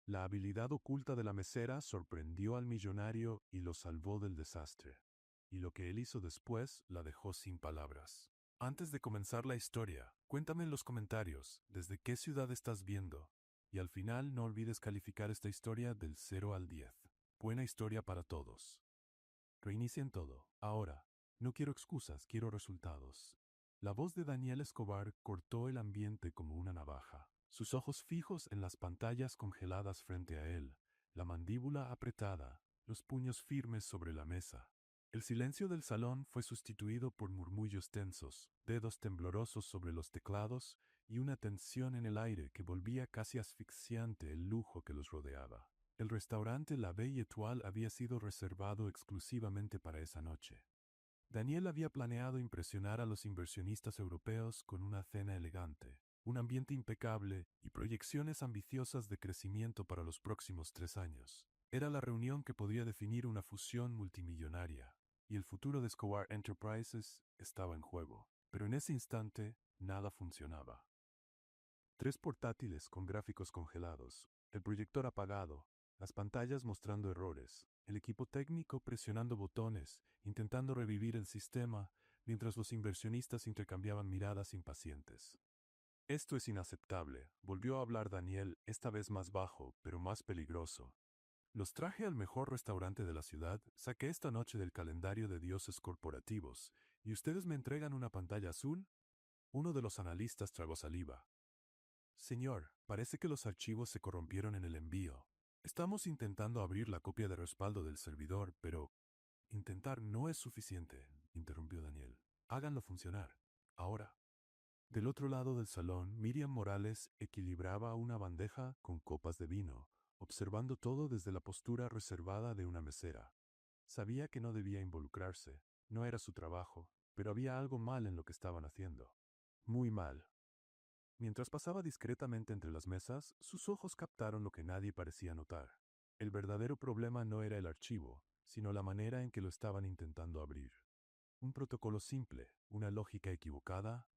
La habilidad oculta de la mesera sorprendió al millonario y lo salvó del desastre. Y lo que él hizo después la dejó sin palabras. Antes de comenzar la historia, cuéntame en los comentarios desde qué ciudad estás viendo. Y al final no olvides calificar esta historia del 0 al 10. Buena historia para todos. Reinicien todo. Ahora, no quiero excusas, quiero resultados. La voz de Daniel Escobar cortó el ambiente como una navaja. Sus ojos fijos en las pantallas congeladas frente a él, la mandíbula apretada, los puños firmes sobre la mesa. El silencio del salón fue sustituido por murmullos tensos, dedos temblorosos sobre los teclados y una tensión en el aire que volvía casi asfixiante el lujo que los rodeaba. El restaurante La Belle Étoile había sido reservado exclusivamente para esa noche. Daniel había planeado impresionar a los inversionistas europeos con una cena elegante, un ambiente impecable y proyecciones ambiciosas de crecimiento para los próximos 3 años. Era la reunión que podía definir una fusión multimillonaria, y el futuro de Escobar Enterprises estaba en juego. Pero en ese instante, nada funcionaba. 3 portátiles con gráficos congelados, el proyector apagado, las pantallas mostrando errores, el equipo técnico presionando botones, intentando revivir el sistema, mientras los inversionistas intercambiaban miradas impacientes. Esto es inaceptable, volvió a hablar Daniel, esta vez más bajo, pero más peligroso. Los traje al mejor restaurante de la ciudad, saqué esta noche del calendario de dioses corporativos, ¿y ustedes me entregan una pantalla azul? Uno de los analistas tragó saliva. Señor, parece que los archivos se corrompieron en el envío. Estamos intentando abrir la copia de respaldo del servidor, pero intentar no es suficiente, interrumpió Daniel. Háganlo funcionar. Ahora. Del otro lado del salón, Miriam Morales equilibraba una bandeja con copas de vino, observando todo desde la postura reservada de una mesera. Sabía que no debía involucrarse, no era su trabajo, pero había algo mal en lo que estaban haciendo. Muy mal. Mientras pasaba discretamente entre las mesas, sus ojos captaron lo que nadie parecía notar. El verdadero problema no era el archivo, sino la manera en que lo estaban intentando abrir. Un protocolo simple, una lógica equivocada.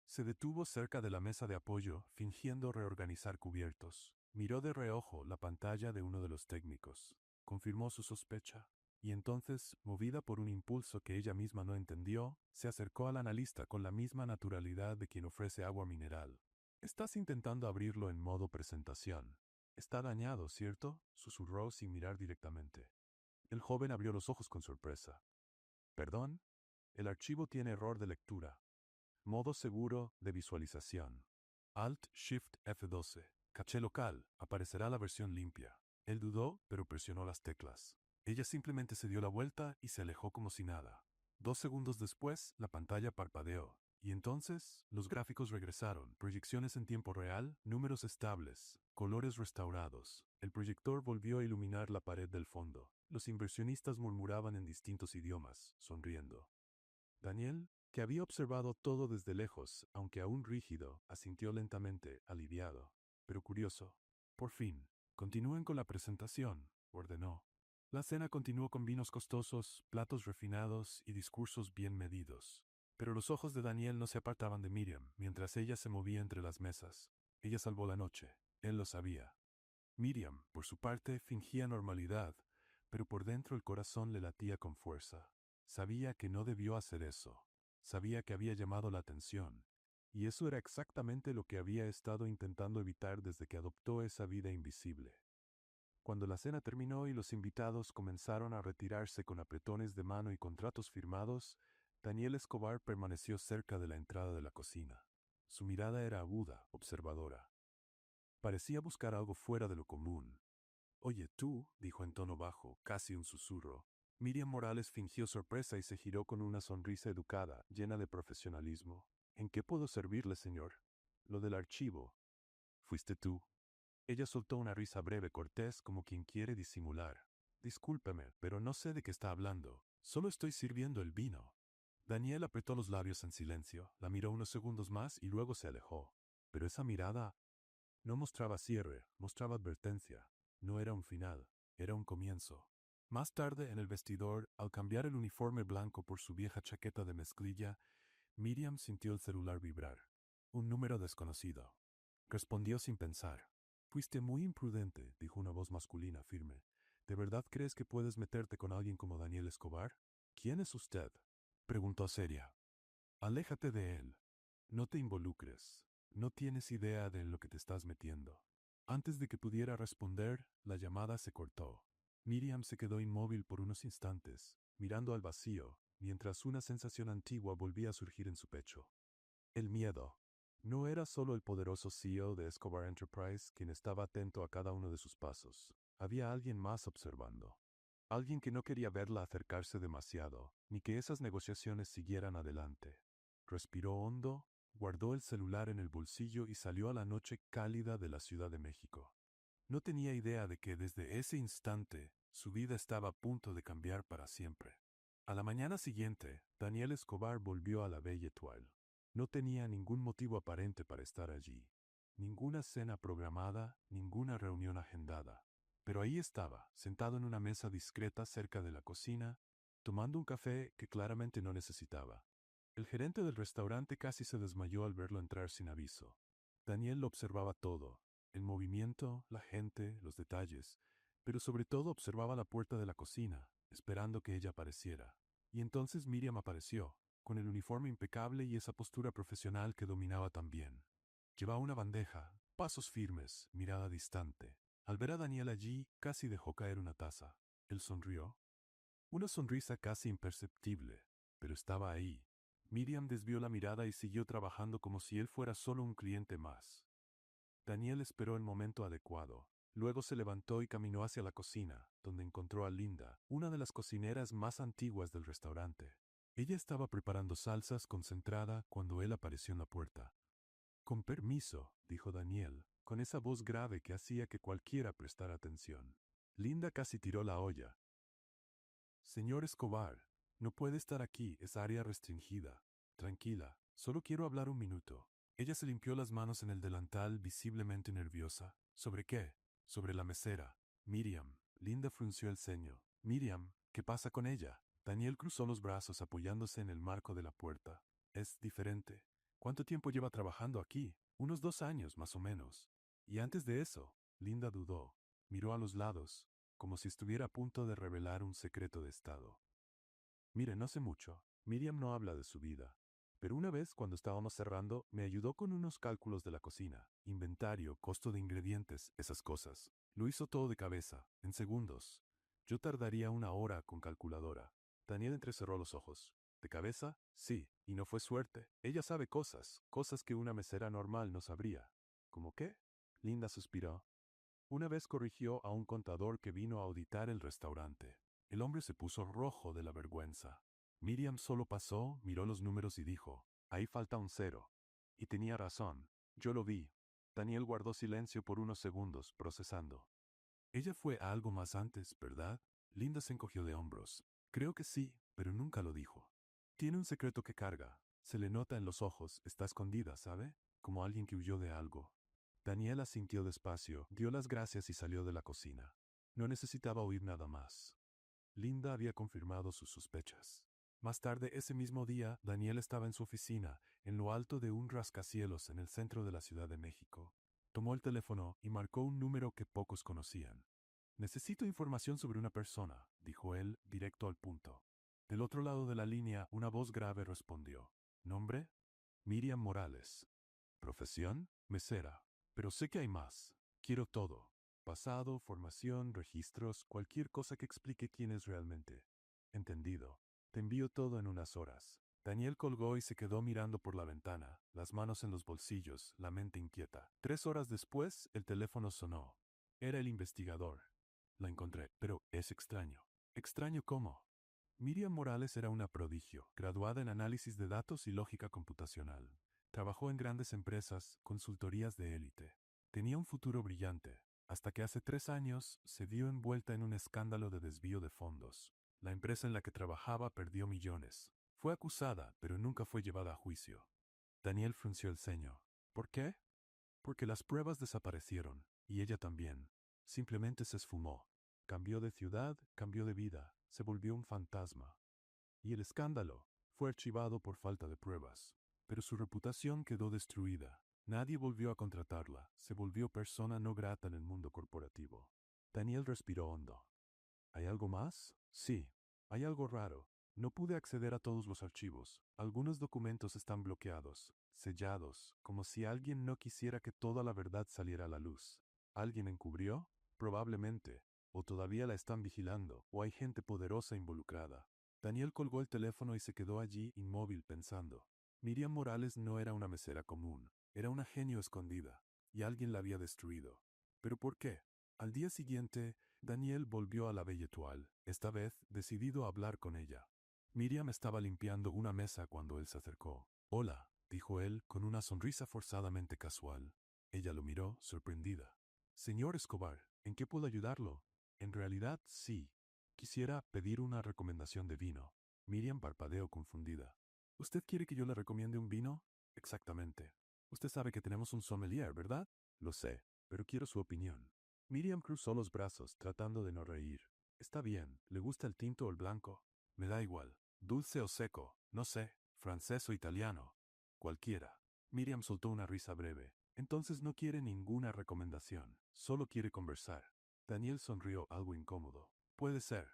Se detuvo cerca de la mesa de apoyo, fingiendo reorganizar cubiertos. Miró de reojo la pantalla de uno de los técnicos. Confirmó su sospecha. Y entonces, movida por un impulso que ella misma no entendió, se acercó al analista con la misma naturalidad de quien ofrece agua mineral. Estás intentando abrirlo en modo presentación. Está dañado, ¿cierto? Susurró sin mirar directamente. El joven abrió los ojos con sorpresa. ¿Perdón? El archivo tiene error de lectura. Modo seguro de visualización. Alt-Shift-F12. Caché local. Aparecerá la versión limpia. Él dudó, pero presionó las teclas. Ella simplemente se dio la vuelta y se alejó como si nada. 2 segundos después, la pantalla parpadeó. Y entonces, los gráficos regresaron. Proyecciones en tiempo real, números estables, colores restaurados. El proyector volvió a iluminar la pared del fondo. Los inversionistas murmuraban en distintos idiomas, sonriendo. Daniel, que había observado todo desde lejos, aunque aún rígido, asintió lentamente, aliviado, pero curioso. Por fin, continúen con la presentación, ordenó. La cena continuó con vinos costosos, platos refinados y discursos bien medidos. Pero los ojos de Daniel no se apartaban de Miriam, mientras ella se movía entre las mesas. Ella salvó la noche, él lo sabía. Miriam, por su parte, fingía normalidad, pero por dentro el corazón le latía con fuerza. Sabía que no debió hacer eso. Sabía que había llamado la atención. Y eso era exactamente lo que había estado intentando evitar desde que adoptó esa vida invisible. Cuando la cena terminó y los invitados comenzaron a retirarse con apretones de mano y contratos firmados, Daniel Escobar permaneció cerca de la entrada de la cocina. Su mirada era aguda, observadora. Parecía buscar algo fuera de lo común. «Oye, tú», dijo en tono bajo, casi un susurro. Miriam Morales fingió sorpresa y se giró con una sonrisa educada, llena de profesionalismo. «¿En qué puedo servirle, señor?» «Lo del archivo». «¿Fuiste tú?» Ella soltó una risa breve, cortés, como quien quiere disimular. «Discúlpeme, pero no sé de qué está hablando. Solo estoy sirviendo el vino». Daniel apretó los labios en silencio, la miró unos segundos más y luego se alejó. Pero esa mirada no mostraba cierre, mostraba advertencia. No era un final, era un comienzo. Más tarde, en el vestidor, al cambiar el uniforme blanco por su vieja chaqueta de mezclilla, Miriam sintió el celular vibrar. Un número desconocido. Respondió sin pensar. Fuiste muy imprudente, dijo una voz masculina firme. ¿De verdad crees que puedes meterte con alguien como Daniel Escobar? ¿Quién es usted? Preguntó seria. Aléjate de él. No te involucres. No tienes idea de en lo que te estás metiendo. Antes de que pudiera responder, la llamada se cortó. Miriam se quedó inmóvil por unos instantes, mirando al vacío, mientras una sensación antigua volvía a surgir en su pecho. El miedo. No era solo el poderoso CEO de Escobar Enterprise quien estaba atento a cada uno de sus pasos. Había alguien más observando. Alguien que no quería verla acercarse demasiado, ni que esas negociaciones siguieran adelante. Respiró hondo, guardó el celular en el bolsillo y salió a la noche cálida de la Ciudad de México. No tenía idea de que desde ese instante su vida estaba a punto de cambiar para siempre. A la mañana siguiente, Daniel Escobar volvió a la Belle Étoile. No tenía ningún motivo aparente para estar allí. Ninguna cena programada, ninguna reunión agendada. Pero ahí estaba, sentado en una mesa discreta cerca de la cocina, tomando un café que claramente no necesitaba. El gerente del restaurante casi se desmayó al verlo entrar sin aviso. Daniel lo observaba todo, el movimiento, la gente, los detalles, pero sobre todo observaba la puerta de la cocina, esperando que ella apareciera. Y entonces Miriam apareció, con el uniforme impecable y esa postura profesional que dominaba tan bien. Llevaba una bandeja, pasos firmes, mirada distante. Al ver a Daniel allí, casi dejó caer una taza. Él sonrió. Una sonrisa casi imperceptible, pero estaba ahí. Miriam desvió la mirada y siguió trabajando como si él fuera solo un cliente más. Daniel esperó el momento adecuado. Luego se levantó y caminó hacia la cocina, donde encontró a Linda, una de las cocineras más antiguas del restaurante. Ella estaba preparando salsas concentrada cuando él apareció en la puerta. Con permiso, dijo Daniel, con esa voz grave que hacía que cualquiera prestara atención. Linda casi tiró la olla. Señor Escobar, no puede estar aquí, es área restringida. Tranquila, solo quiero hablar un minuto. Ella se limpió las manos en el delantal, visiblemente nerviosa. ¿Sobre qué? Sobre la mesera. Miriam. Linda frunció el ceño. Miriam, ¿qué pasa con ella? Daniel cruzó los brazos apoyándose en el marco de la puerta. Es diferente. ¿Cuánto tiempo lleva trabajando aquí? Unos 2 años, más o menos. Y antes de eso, Linda dudó. Miró a los lados, como si estuviera a punto de revelar un secreto de estado. Mire, no sé mucho. Miriam no habla de su vida. Pero una vez, cuando estábamos cerrando, me ayudó con unos cálculos de la cocina. Inventario, costo de ingredientes, esas cosas. Lo hizo todo de cabeza, en segundos. Yo tardaría 1 hora con calculadora. Daniel entrecerró los ojos. ¿De cabeza? Sí, y no fue suerte. Ella sabe cosas, cosas que una mesera normal no sabría. ¿Cómo qué? Linda suspiró. Una vez corrigió a un contador que vino a auditar el restaurante. El hombre se puso rojo de la vergüenza. Miriam solo pasó, miró los números y dijo, ahí falta un 0. Y tenía razón. Yo lo vi. Daniel guardó silencio por unos segundos, procesando. Ella fue a algo más antes, ¿verdad? Linda se encogió de hombros. Creo que sí, pero nunca lo dijo. Tiene un secreto que carga. Se le nota en los ojos, está escondida, ¿sabe? Como alguien que huyó de algo. Daniela asintió despacio, dio las gracias y salió de la cocina. No necesitaba oír nada más. Linda había confirmado sus sospechas. Más tarde ese mismo día, Daniel estaba en su oficina, en lo alto de un rascacielos en el centro de la Ciudad de México. Tomó el teléfono y marcó un número que pocos conocían. Necesito información sobre una persona, dijo él, directo al punto. Del otro lado de la línea, una voz grave respondió. ¿Nombre? Miriam Morales. Profesión, mesera. Pero sé que hay más. Quiero todo. Pasado, formación, registros, cualquier cosa que explique quién es realmente. Entendido. Te envío todo en unas horas. Daniel colgó y se quedó mirando por la ventana, las manos en los bolsillos, la mente inquieta. 3 horas después, el teléfono sonó. Era el investigador. La encontré, pero es extraño. ¿Extraño cómo? Miriam Morales era una prodigio, graduada en análisis de datos y lógica computacional. Trabajó en grandes empresas, consultorías de élite. Tenía un futuro brillante, hasta que hace 3 años se vio envuelta en un escándalo de desvío de fondos. La empresa en la que trabajaba perdió millones. Fue acusada, pero nunca fue llevada a juicio. Daniel frunció el ceño. ¿Por qué? Porque las pruebas desaparecieron, y ella también. Simplemente se esfumó. Cambió de ciudad, cambió de vida, se volvió un fantasma. Y el escándalo fue archivado por falta de pruebas. Pero su reputación quedó destruida. Nadie volvió a contratarla, se volvió persona no grata en el mundo corporativo. Daniel respiró hondo. ¿Hay algo más? Sí, hay algo raro. No pude acceder a todos los archivos. Algunos documentos están bloqueados, sellados, como si alguien no quisiera que toda la verdad saliera a la luz. ¿Alguien encubrió? Probablemente. O todavía la están vigilando, o hay gente poderosa involucrada. Daniel colgó el teléfono y se quedó allí inmóvil pensando. Miriam Morales no era una mesera común, era una genio escondida, y alguien la había destruido. ¿Pero por qué? Al día siguiente, Daniel volvió a la Belle Étoile, esta vez decidido a hablar con ella. Miriam estaba limpiando una mesa cuando él se acercó. Hola, dijo él con una sonrisa forzadamente casual. Ella lo miró, sorprendida. Señor Escobar, ¿en qué puedo ayudarlo? En realidad, sí. Quisiera pedir una recomendación de vino. Miriam parpadeó confundida. ¿Usted quiere que yo le recomiende un vino? Exactamente. Usted sabe que tenemos un sommelier, ¿verdad? Lo sé, pero quiero su opinión. Miriam cruzó los brazos, tratando de no reír. Está bien, ¿le gusta el tinto o el blanco? Me da igual. Dulce o seco, no sé, francés o italiano. Cualquiera. Miriam soltó una risa breve. Entonces no quiere ninguna recomendación, solo quiere conversar. Daniel sonrió algo incómodo. Puede ser.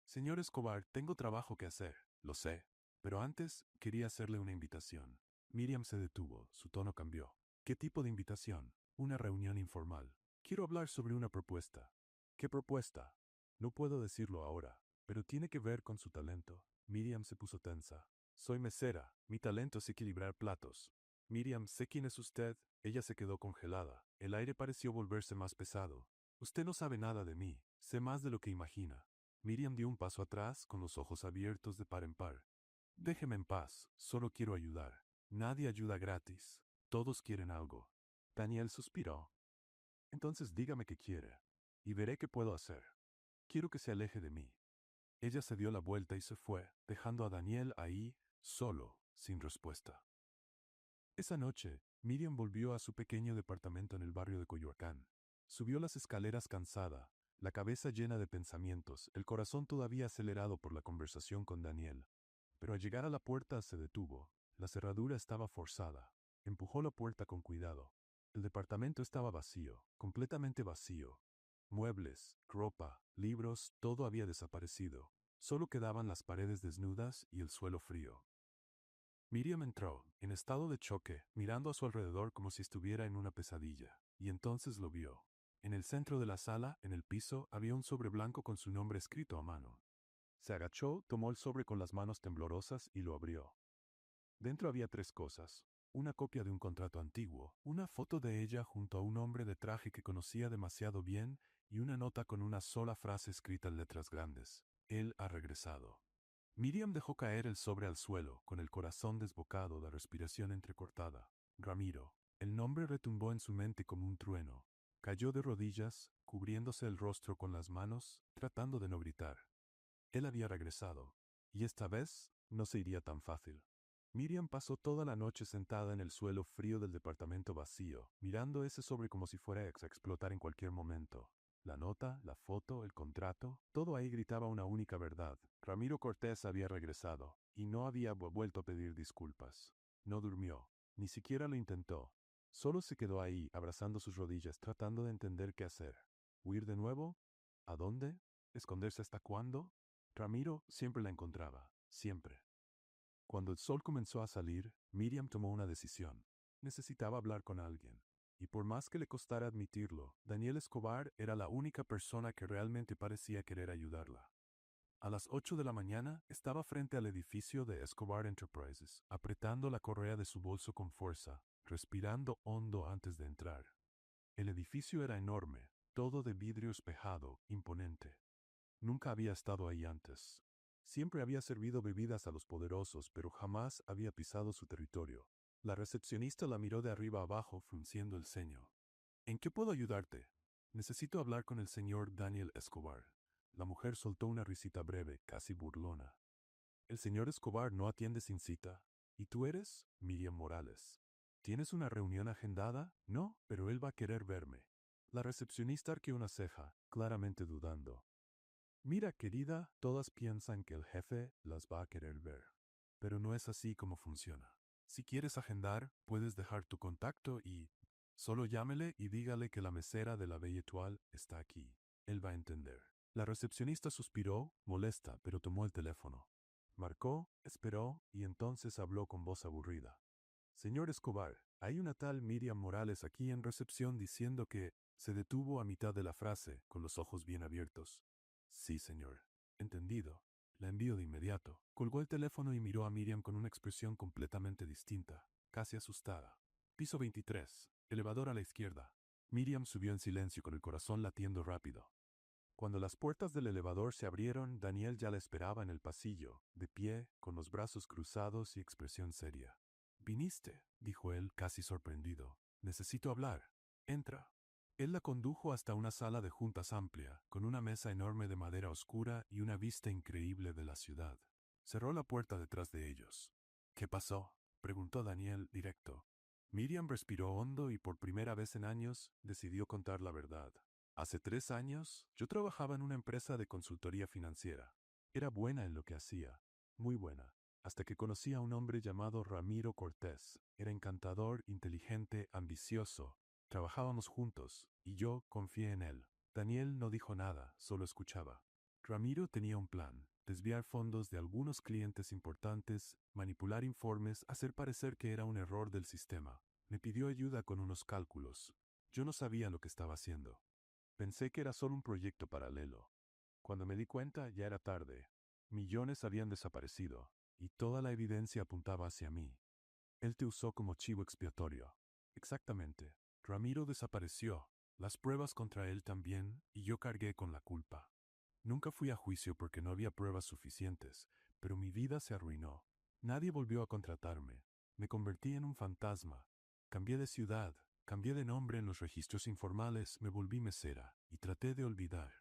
Señor Escobar, tengo trabajo que hacer, lo sé. Pero antes, quería hacerle una invitación. Miriam se detuvo, su tono cambió. ¿Qué tipo de invitación? Una reunión informal. Quiero hablar sobre una propuesta. ¿Qué propuesta? No puedo decirlo ahora, pero tiene que ver con su talento. Miriam se puso tensa. Soy mesera, mi talento es equilibrar platos. Miriam, sé quién es usted. Ella se quedó congelada. El aire pareció volverse más pesado. Usted no sabe nada de mí, sé más de lo que imagina. Miriam dio un paso atrás con los ojos abiertos de par en par. Déjeme en paz, solo quiero ayudar. Nadie ayuda gratis. Todos quieren algo. Daniel suspiró. Entonces dígame qué quiere, y veré qué puedo hacer. Quiero que se aleje de mí. Ella se dio la vuelta y se fue, dejando a Daniel ahí, solo, sin respuesta. Esa noche, Miriam volvió a su pequeño departamento en el barrio de Coyoacán. Subió las escaleras cansada, la cabeza llena de pensamientos, el corazón todavía acelerado por la conversación con Daniel. Pero al llegar a la puerta se detuvo. La cerradura estaba forzada. Empujó la puerta con cuidado. El departamento estaba vacío, completamente vacío. Muebles, ropa, libros, todo había desaparecido. Solo quedaban las paredes desnudas y el suelo frío. Miriam entró, en estado de choque, mirando a su alrededor como si estuviera en una pesadilla, y entonces lo vio. En el centro de la sala, en el piso, había un sobre blanco con su nombre escrito a mano. Se agachó, tomó el sobre con las manos temblorosas y lo abrió. Dentro había tres cosas. Una copia de un contrato antiguo, una foto de ella junto a un hombre de traje que conocía demasiado bien y una nota con una sola frase escrita en letras grandes. Él ha regresado. Miriam dejó caer el sobre al suelo, con el corazón desbocado, la respiración entrecortada. Ramiro. El nombre retumbó en su mente como un trueno. Cayó de rodillas, cubriéndose el rostro con las manos, tratando de no gritar. Él había regresado, y esta vez no se iría tan fácil. Miriam pasó toda la noche sentada en el suelo frío del departamento vacío, mirando ese sobre como si fuera a explotar en cualquier momento. La nota, la foto, el contrato, todo ahí gritaba una única verdad. Ramiro Cortés había regresado, y no había vuelto a pedir disculpas. No durmió, ni siquiera lo intentó. Solo se quedó ahí, abrazando sus rodillas, tratando de entender qué hacer. ¿Huir de nuevo? ¿A dónde? ¿Esconderse hasta cuándo? Ramiro siempre la encontraba, siempre. Cuando el sol comenzó a salir, Miriam tomó una decisión. Necesitaba hablar con alguien. Y por más que le costara admitirlo, Daniel Escobar era la única persona que realmente parecía querer ayudarla. A las 8 de la mañana, estaba frente al edificio de Escobar Enterprises, apretando la correa de su bolso con fuerza, respirando hondo antes de entrar. El edificio era enorme, todo de vidrio espejado, imponente. Nunca había estado ahí antes. Siempre había servido bebidas a los poderosos, pero jamás había pisado su territorio. La recepcionista la miró de arriba abajo, frunciendo el ceño. ¿En qué puedo ayudarte? Necesito hablar con el señor Daniel Escobar. La mujer soltó una risita breve, casi burlona. El señor Escobar no atiende sin cita. ¿Y tú eres? Miriam Morales. ¿Tienes una reunión agendada? No, pero él va a querer verme. La recepcionista arqueó una ceja, claramente dudando. Mira, querida, todas piensan que el jefe las va a querer ver. Pero no es así como funciona. Si quieres agendar, puedes dejar tu contacto y solo llámele y dígale que la mesera de la Belle Étoile está aquí. Él va a entender. La recepcionista suspiró, molesta, pero tomó el teléfono. Marcó, esperó y entonces habló con voz aburrida. Señor Escobar, hay una tal Miriam Morales aquí en recepción diciendo que se detuvo a mitad de la frase, con los ojos bien abiertos. Sí, señor. Entendido. La envío de inmediato. Colgó el teléfono y miró a Miriam con una expresión completamente distinta, casi asustada. Piso 23. Elevador a la izquierda. Miriam subió en silencio con el corazón latiendo rápido. Cuando las puertas del elevador se abrieron, Daniel ya la esperaba en el pasillo, de pie, con los brazos cruzados y expresión seria. «Viniste», dijo él, casi sorprendido. «Necesito hablar. Entra». Él la condujo hasta una sala de juntas amplia, con una mesa enorme de madera oscura y una vista increíble de la ciudad. Cerró la puerta detrás de ellos. «¿Qué pasó?», preguntó Daniel directo. Miriam respiró hondo y por primera vez en años decidió contar la verdad. Hace 3 años, yo trabajaba en una empresa de consultoría financiera. Era buena en lo que hacía, muy buena, hasta que conocí a un hombre llamado Ramiro Cortés. Era encantador, inteligente, ambicioso. Trabajábamos juntos, y yo confié en él. Daniel no dijo nada, solo escuchaba. Ramiro tenía un plan: desviar fondos de algunos clientes importantes, manipular informes, hacer parecer que era un error del sistema. Me pidió ayuda con unos cálculos. Yo no sabía lo que estaba haciendo. Pensé que era solo un proyecto paralelo. Cuando me di cuenta, ya era tarde. Millones habían desaparecido, y toda la evidencia apuntaba hacia mí. Él te usó como chivo expiatorio. Exactamente. Ramiro desapareció, las pruebas contra él también, y yo cargué con la culpa. Nunca fui a juicio porque no había pruebas suficientes, pero mi vida se arruinó. Nadie volvió a contratarme. Me convertí en un fantasma. Cambié de ciudad, cambié de nombre en los registros informales, me volví mesera, y traté de olvidar.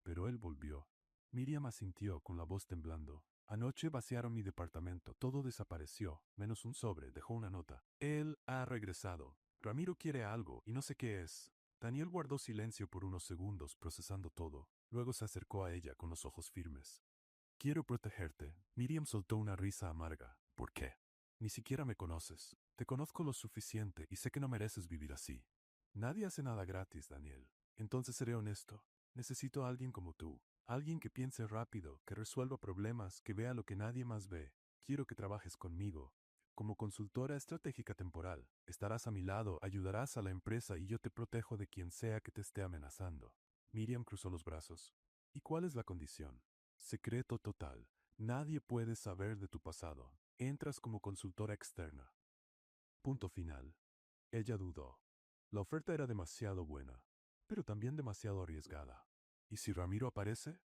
Pero él volvió. Miriam asintió con la voz temblando. Anoche vaciaron mi departamento, todo desapareció, menos un sobre, dejó una nota. Él ha regresado. Ramiro quiere algo, y no sé qué es. Daniel guardó silencio por unos segundos, procesando todo. Luego se acercó a ella con los ojos firmes. Quiero protegerte. Miriam soltó una risa amarga. ¿Por qué? Ni siquiera me conoces. Te conozco lo suficiente y sé que no mereces vivir así. Nadie hace nada gratis, Daniel. Entonces seré honesto. Necesito a alguien como tú. Alguien que piense rápido, que resuelva problemas, que vea lo que nadie más ve. Quiero que trabajes conmigo. Como consultora estratégica temporal, estarás a mi lado, ayudarás a la empresa y yo te protejo de quien sea que te esté amenazando. Miriam cruzó los brazos. ¿Y cuál es la condición? Secreto total. Nadie puede saber de tu pasado. Entras como consultora externa. Punto final. Ella dudó. La oferta era demasiado buena, pero también demasiado arriesgada. ¿Y si Ramiro aparece?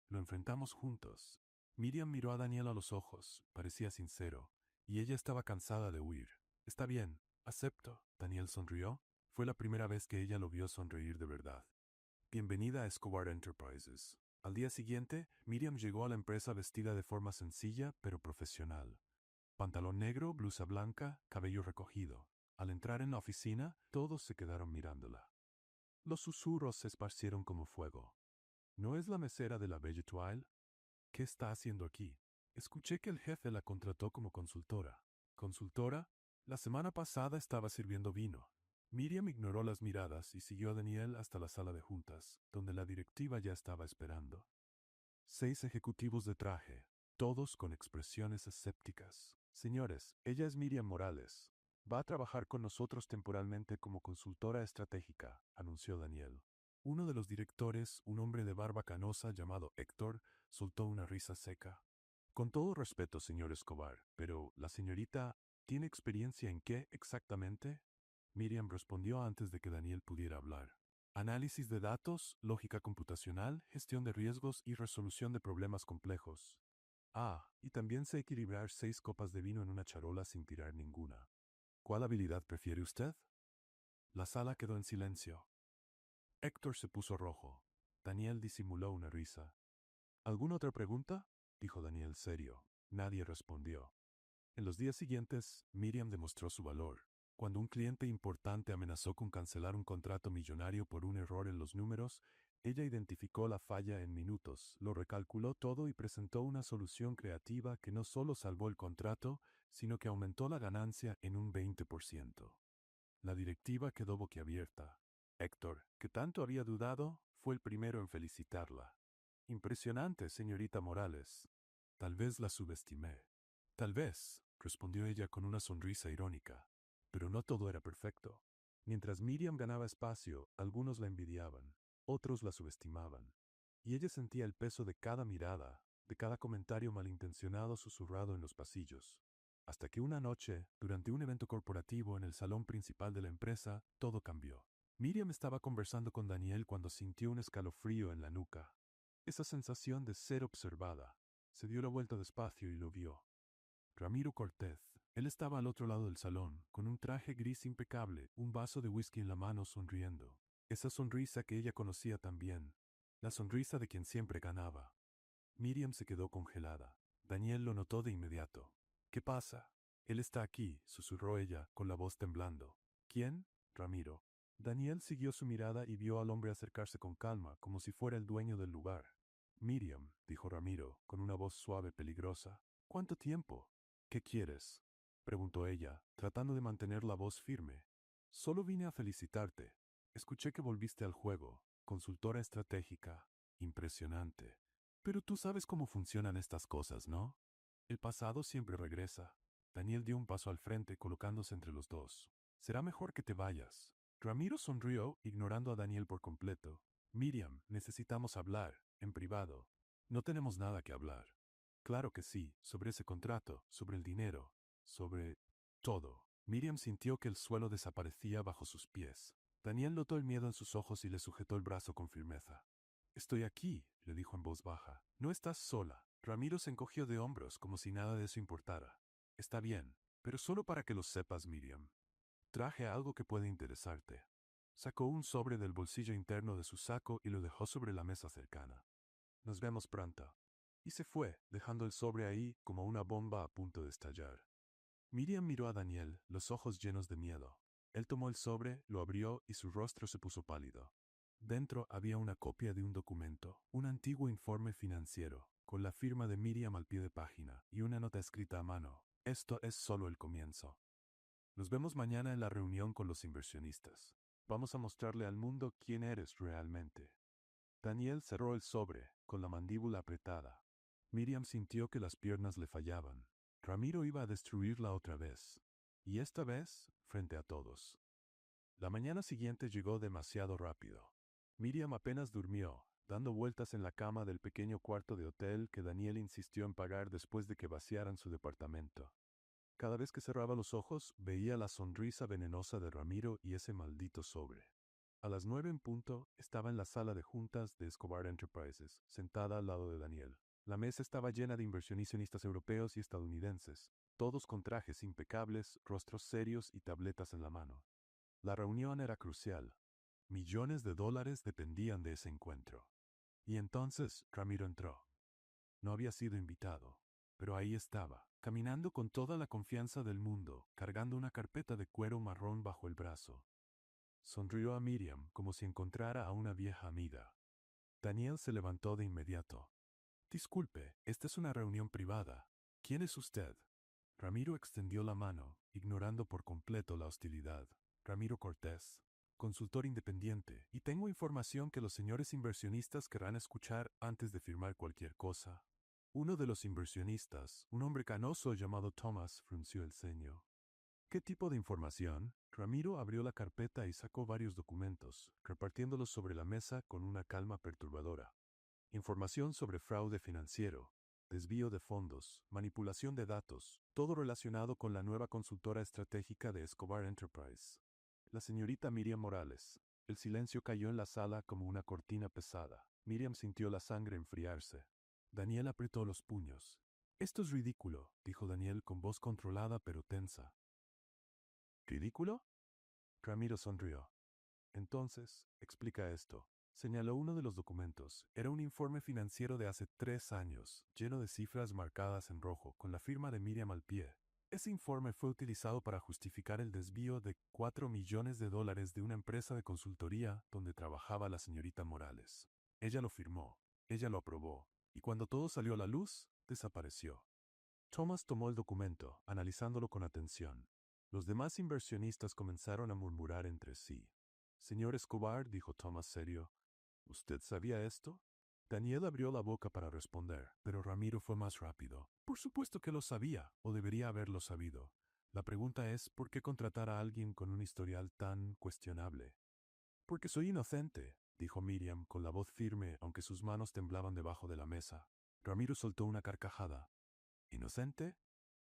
Lo enfrentamos juntos. Miriam miró a Daniel a los ojos, parecía sincero, y ella estaba cansada de huir. Está bien, acepto. Daniel sonrió. Fue la primera vez que ella lo vio sonreír de verdad. Bienvenida a Escobar Enterprises. Al día siguiente, Miriam llegó a la empresa vestida de forma sencilla pero profesional. Pantalón negro, blusa blanca, cabello recogido. Al entrar en la oficina, todos se quedaron mirándola. Los susurros se esparcieron como fuego. ¿No es la mesera de la Belle Étoile? ¿Qué está haciendo aquí? Escuché que el jefe la contrató como consultora. ¿Consultora? La semana pasada estaba sirviendo vino. Miriam ignoró las miradas y siguió a Daniel hasta la sala de juntas, donde la directiva ya estaba esperando. 6 ejecutivos de traje, todos con expresiones escépticas. Señores, ella es Miriam Morales. Va a trabajar con nosotros temporalmente como consultora estratégica, anunció Daniel. Uno de los directores, un hombre de barba canosa llamado Héctor, soltó una risa seca. Con todo respeto, señor Escobar, pero ¿la señorita tiene experiencia en qué exactamente? Miriam respondió antes de que Daniel pudiera hablar. Análisis de datos, lógica computacional, gestión de riesgos y resolución de problemas complejos. Ah, y también sé equilibrar 6 copas de vino en una charola sin tirar ninguna. ¿Cuál habilidad prefiere usted? La sala quedó en silencio. Héctor se puso rojo. Daniel disimuló una risa. ¿Alguna otra pregunta?, dijo Daniel serio. Nadie respondió. En los días siguientes, Miriam demostró su valor. Cuando un cliente importante amenazó con cancelar un contrato millonario por un error en los números, Ella identificó la falla en minutos, lo recalculó todo y presentó una solución creativa que no solo salvó el contrato, sino que aumentó la ganancia en un 20%. La directiva quedó boquiabierta. Héctor, que tanto había dudado, fue el primero en felicitarla. Impresionante, señorita Morales. Tal vez la subestimé. Tal vez, respondió ella con una sonrisa irónica. Pero no todo era perfecto. Mientras Miriam ganaba espacio, algunos la envidiaban, otros la subestimaban. Y ella sentía el peso de cada mirada, de cada comentario malintencionado susurrado en los pasillos. Hasta que una noche, durante un evento corporativo en el salón principal de la empresa, todo cambió. Miriam estaba conversando con Daniel cuando sintió un escalofrío en la nuca. Esa sensación de ser observada. Se dio la vuelta despacio y lo vio. Ramiro Cortez. Él estaba al otro lado del salón, con un traje gris impecable, un vaso de whisky en la mano, sonriendo. Esa sonrisa que ella conocía tan bien. La sonrisa de quien siempre ganaba. Miriam se quedó congelada. Daniel lo notó de inmediato. ¿Qué pasa? Él está aquí, susurró ella, con la voz temblando. ¿Quién? Ramiro. Daniel siguió su mirada y vio al hombre acercarse con calma, como si fuera el dueño del lugar. Miriam, dijo Ramiro, con una voz suave peligrosa. ¿Cuánto tiempo? ¿Qué quieres? Preguntó ella, tratando de mantener la voz firme. Solo vine a felicitarte. Escuché que volviste al juego. Consultora estratégica. Impresionante. Pero tú sabes cómo funcionan estas cosas, ¿no? El pasado siempre regresa. Daniel dio un paso al frente, colocándose entre los dos. Será mejor que te vayas. Ramiro sonrió, ignorando a Daniel por completo. Miriam, necesitamos hablar, en privado. No tenemos nada que hablar. Claro que sí, sobre ese contrato, sobre el dinero, sobre todo. Miriam sintió que el suelo desaparecía bajo sus pies. Daniel notó el miedo en sus ojos y le sujetó el brazo con firmeza. Estoy aquí, le dijo en voz baja. No estás sola. Ramiro se encogió de hombros como si nada de eso importara. Está bien, pero solo para que lo sepas, Miriam. Traje algo que puede interesarte. Sacó un sobre del bolsillo interno de su saco y lo dejó sobre la mesa cercana. Nos vemos pronto. Y se fue, dejando el sobre ahí como una bomba a punto de estallar. Miriam miró a Daniel, los ojos llenos de miedo. Él tomó el sobre, lo abrió y su rostro se puso pálido. Dentro había una copia de un documento, un antiguo informe financiero, con la firma de Miriam al pie de página y una nota escrita a mano. Esto es solo el comienzo. Nos vemos mañana en la reunión con los inversionistas. Vamos a mostrarle al mundo quién eres realmente. Daniel cerró el sobre, con la mandíbula apretada. Miriam sintió que las piernas le fallaban. Ramiro iba a destruirla otra vez. Y esta vez, frente a todos. La mañana siguiente llegó demasiado rápido. Miriam apenas durmió, dando vueltas en la cama del pequeño cuarto de hotel que Daniel insistió en pagar después de que vaciaran su departamento. Cada vez que cerraba los ojos, veía la sonrisa venenosa de Ramiro y ese maldito sobre. A las 9 en punto, estaba en la sala de juntas de Escobar Enterprises, sentada al lado de Daniel. La mesa estaba llena de inversionistas europeos y estadounidenses, todos con trajes impecables, rostros serios y tabletas en la mano. La reunión era crucial. Millones de dólares dependían de ese encuentro. Y entonces Ramiro entró. No había sido invitado, pero ahí estaba, caminando con toda la confianza del mundo, cargando una carpeta de cuero marrón bajo el brazo. Sonrió a Miriam como si encontrara a una vieja amiga. Daniel se levantó de inmediato. Disculpe, esta es una reunión privada. ¿Quién es usted? Ramiro extendió la mano, ignorando por completo la hostilidad. Ramiro Cortés, consultor independiente, y tengo información que los señores inversionistas querrán escuchar antes de firmar cualquier cosa. Uno de los inversionistas, un hombre canoso llamado Thomas, frunció el ceño. ¿Qué tipo de información? Ramiro abrió la carpeta y sacó varios documentos, repartiéndolos sobre la mesa con una calma perturbadora. Información sobre fraude financiero, desvío de fondos, manipulación de datos, todo relacionado con la nueva consultora estratégica de Escobar Enterprise. La señorita Miriam Morales. El silencio cayó en la sala como una cortina pesada. Miriam sintió la sangre enfriarse. Daniel apretó los puños. Esto es ridículo, dijo Daniel con voz controlada pero tensa. ¿Ridículo? Ramiro sonrió. Entonces, explica esto. Señaló uno de los documentos. Era un informe financiero de hace 3 años, lleno de cifras marcadas en rojo, con la firma de Miriam al pie. Ese informe fue utilizado para justificar el desvío de $4 millones de una empresa de consultoría donde trabajaba la señorita Morales. Ella lo firmó, ella lo aprobó, y cuando todo salió a la luz, desapareció. Thomas tomó el documento, analizándolo con atención. Los demás inversionistas comenzaron a murmurar entre sí. Señor Escobar, dijo Thomas serio, ¿usted sabía esto? Daniel abrió la boca para responder, pero Ramiro fue más rápido. Por supuesto que lo sabía, o debería haberlo sabido. La pregunta es, ¿por qué contratar a alguien con un historial tan cuestionable? Porque soy inocente, dijo Miriam con la voz firme, aunque sus manos temblaban debajo de la mesa. Ramiro soltó una carcajada. ¿Inocente?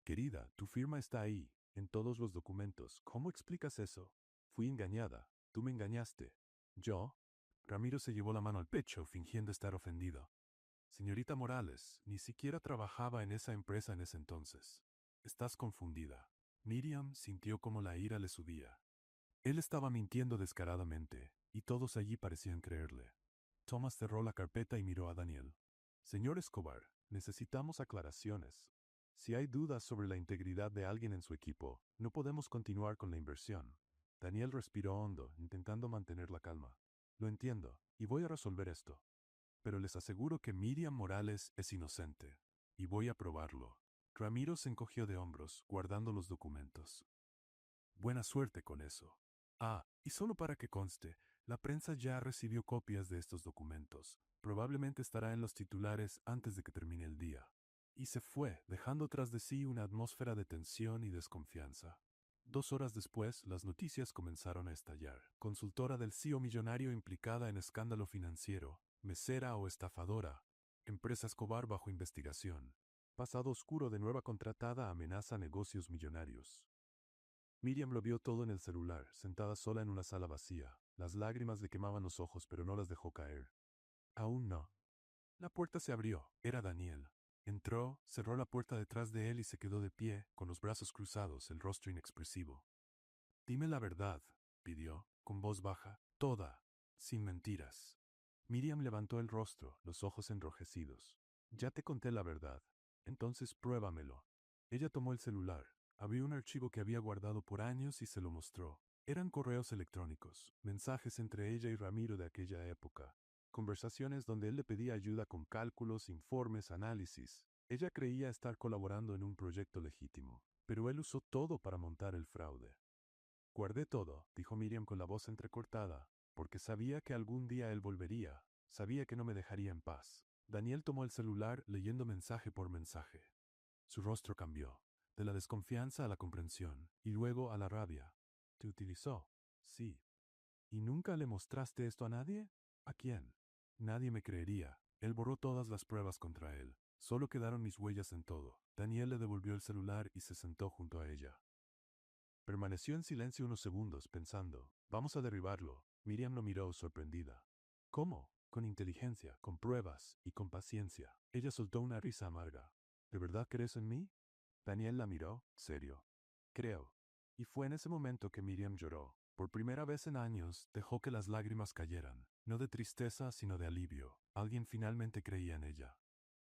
Querida, tu firma está ahí, en todos los documentos. ¿Cómo explicas eso? Fui engañada. Tú me engañaste. ¿Yo? Ramiro se llevó la mano al pecho, fingiendo estar ofendido. Señorita Morales, ni siquiera trabajaba en esa empresa en ese entonces. Estás confundida. Miriam sintió como la ira le subía. Él estaba mintiendo descaradamente, y todos allí parecían creerle. Thomas cerró la carpeta y miró a Daniel. Señor Escobar, necesitamos aclaraciones. Si hay dudas sobre la integridad de alguien en su equipo, no podemos continuar con la inversión. Daniel respiró hondo, intentando mantener la calma. Lo entiendo, y voy a resolver esto. Pero les aseguro que Miriam Morales es inocente. Y voy a probarlo. Ramiro se encogió de hombros, guardando los documentos. Buena suerte con eso. Ah, y solo para que conste, la prensa ya recibió copias de estos documentos. Probablemente estará en los titulares antes de que termine el día. Y se fue, dejando tras de sí una atmósfera de tensión y desconfianza. 2 horas después, las noticias comenzaron a estallar. Consultora del CEO millonario implicada en escándalo financiero, mesera o estafadora. Empresa Escobar bajo investigación. Pasado oscuro de nueva contratada amenaza negocios millonarios. Miriam lo vio todo en el celular, sentada sola en una sala vacía. Las lágrimas le quemaban los ojos, pero no las dejó caer. Aún no. La puerta se abrió. Era Daniel. Entró, cerró la puerta detrás de él y se quedó de pie, con los brazos cruzados, el rostro inexpresivo. Dime la verdad, pidió, con voz baja, toda, sin mentiras. Miriam levantó el rostro, los ojos enrojecidos. Ya te conté la verdad. Entonces pruébamelo. Ella tomó el celular, abrió un archivo que había guardado por años y se lo mostró. Eran correos electrónicos, mensajes entre ella y Ramiro de aquella época, conversaciones donde él le pedía ayuda con cálculos, informes, análisis. Ella creía estar colaborando en un proyecto legítimo, pero él usó todo para montar el fraude. Guardé todo, dijo Miriam con la voz entrecortada, porque sabía que algún día él volvería, sabía que no me dejaría en paz. Daniel tomó el celular leyendo mensaje por mensaje. Su rostro cambió, de la desconfianza a la comprensión, y luego a la rabia. ¿Te utilizó? Sí. ¿Y nunca le mostraste esto a nadie? ¿A quién? Nadie me creería. Él borró todas las pruebas contra él. Solo quedaron mis huellas en todo. Daniel le devolvió el celular y se sentó junto a ella. Permaneció en silencio unos segundos, pensando, vamos a derribarlo. Miriam lo miró sorprendida. ¿Cómo? Con inteligencia, con pruebas y con paciencia. Ella soltó una risa amarga. ¿De verdad crees en mí? Daniel la miró, serio. Creo. Y fue en ese momento que Miriam lloró. Por primera vez en años, dejó que las lágrimas cayeran, no de tristeza, sino de alivio. Alguien finalmente creía en ella.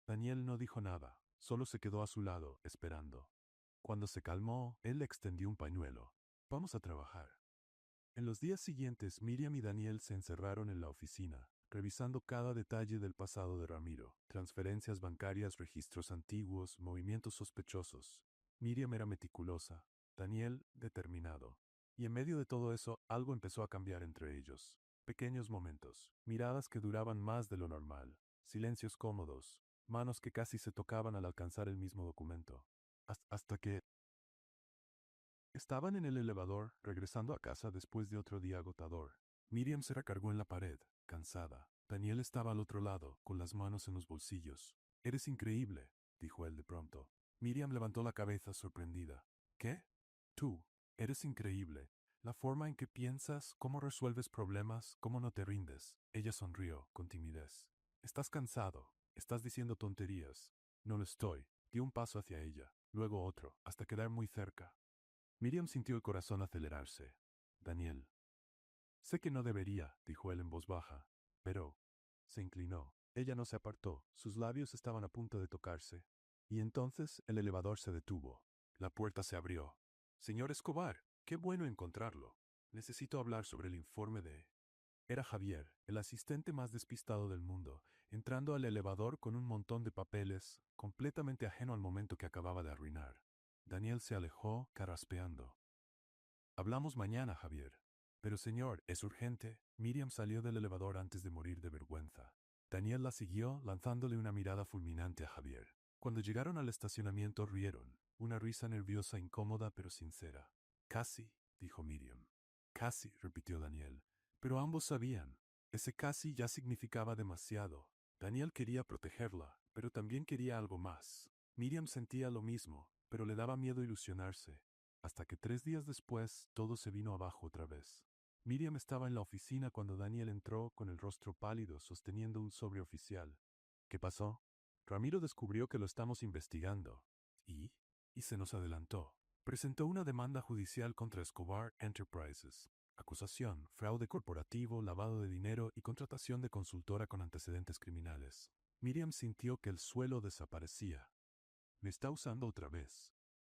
Daniel no dijo nada, solo se quedó a su lado, esperando. Cuando se calmó, él le extendió un pañuelo. Vamos a trabajar. En los días siguientes, Miriam y Daniel se encerraron en la oficina, revisando cada detalle del pasado de Ramiro, transferencias bancarias, registros antiguos, movimientos sospechosos. Miriam era meticulosa, Daniel determinado. Y en medio de todo eso, algo empezó a cambiar entre ellos. Pequeños momentos, miradas que duraban más de lo normal, silencios cómodos, manos que casi se tocaban al alcanzar el mismo documento. Hasta que estaban en el elevador, regresando a casa después de otro día agotador. Miriam se recargó en la pared, cansada. Daniel estaba al otro lado, con las manos en los bolsillos. Eres increíble, dijo él de pronto. Miriam levantó la cabeza sorprendida. ¿Qué? Tú. Eres increíble. La forma en que piensas, cómo resuelves problemas, cómo no te rindes. Ella sonrió, con timidez. Estás cansado. Estás diciendo tonterías. No lo estoy. Dio un paso hacia ella, luego otro, hasta quedar muy cerca. Miriam sintió el corazón acelerarse. Daniel. Sé que no debería, dijo él en voz baja, pero... Se inclinó. Ella no se apartó, sus labios estaban a punto de tocarse. Y entonces el elevador se detuvo. La puerta se abrió. Señor Escobar, qué bueno encontrarlo. Necesito hablar sobre el informe de... Era Javier, el asistente más despistado del mundo, entrando al elevador con un montón de papeles, completamente ajeno al momento que acababa de arruinar. Daniel se alejó, carraspeando. Hablamos mañana, Javier. Pero señor, es urgente. Miriam salió del elevador antes de morir de vergüenza. Daniel la siguió, lanzándole una mirada fulminante a Javier. Cuando llegaron al estacionamiento rieron, una risa nerviosa, incómoda pero sincera. Casi, dijo Miriam. Casi, repitió Daniel. Pero ambos sabían. Ese casi ya significaba demasiado. Daniel quería protegerla, pero también quería algo más. Miriam sentía lo mismo, pero le daba miedo ilusionarse. Hasta que 3 días después todo se vino abajo otra vez. Miriam estaba en la oficina cuando Daniel entró con el rostro pálido sosteniendo un sobre oficial. ¿Qué pasó? Ramiro descubrió que lo estamos investigando. ¿Y? Y se nos adelantó. Presentó una demanda judicial contra Escobar Enterprises. Acusación, fraude corporativo, lavado de dinero y contratación de consultora con antecedentes criminales. Miriam sintió que el suelo desaparecía. Me está usando otra vez.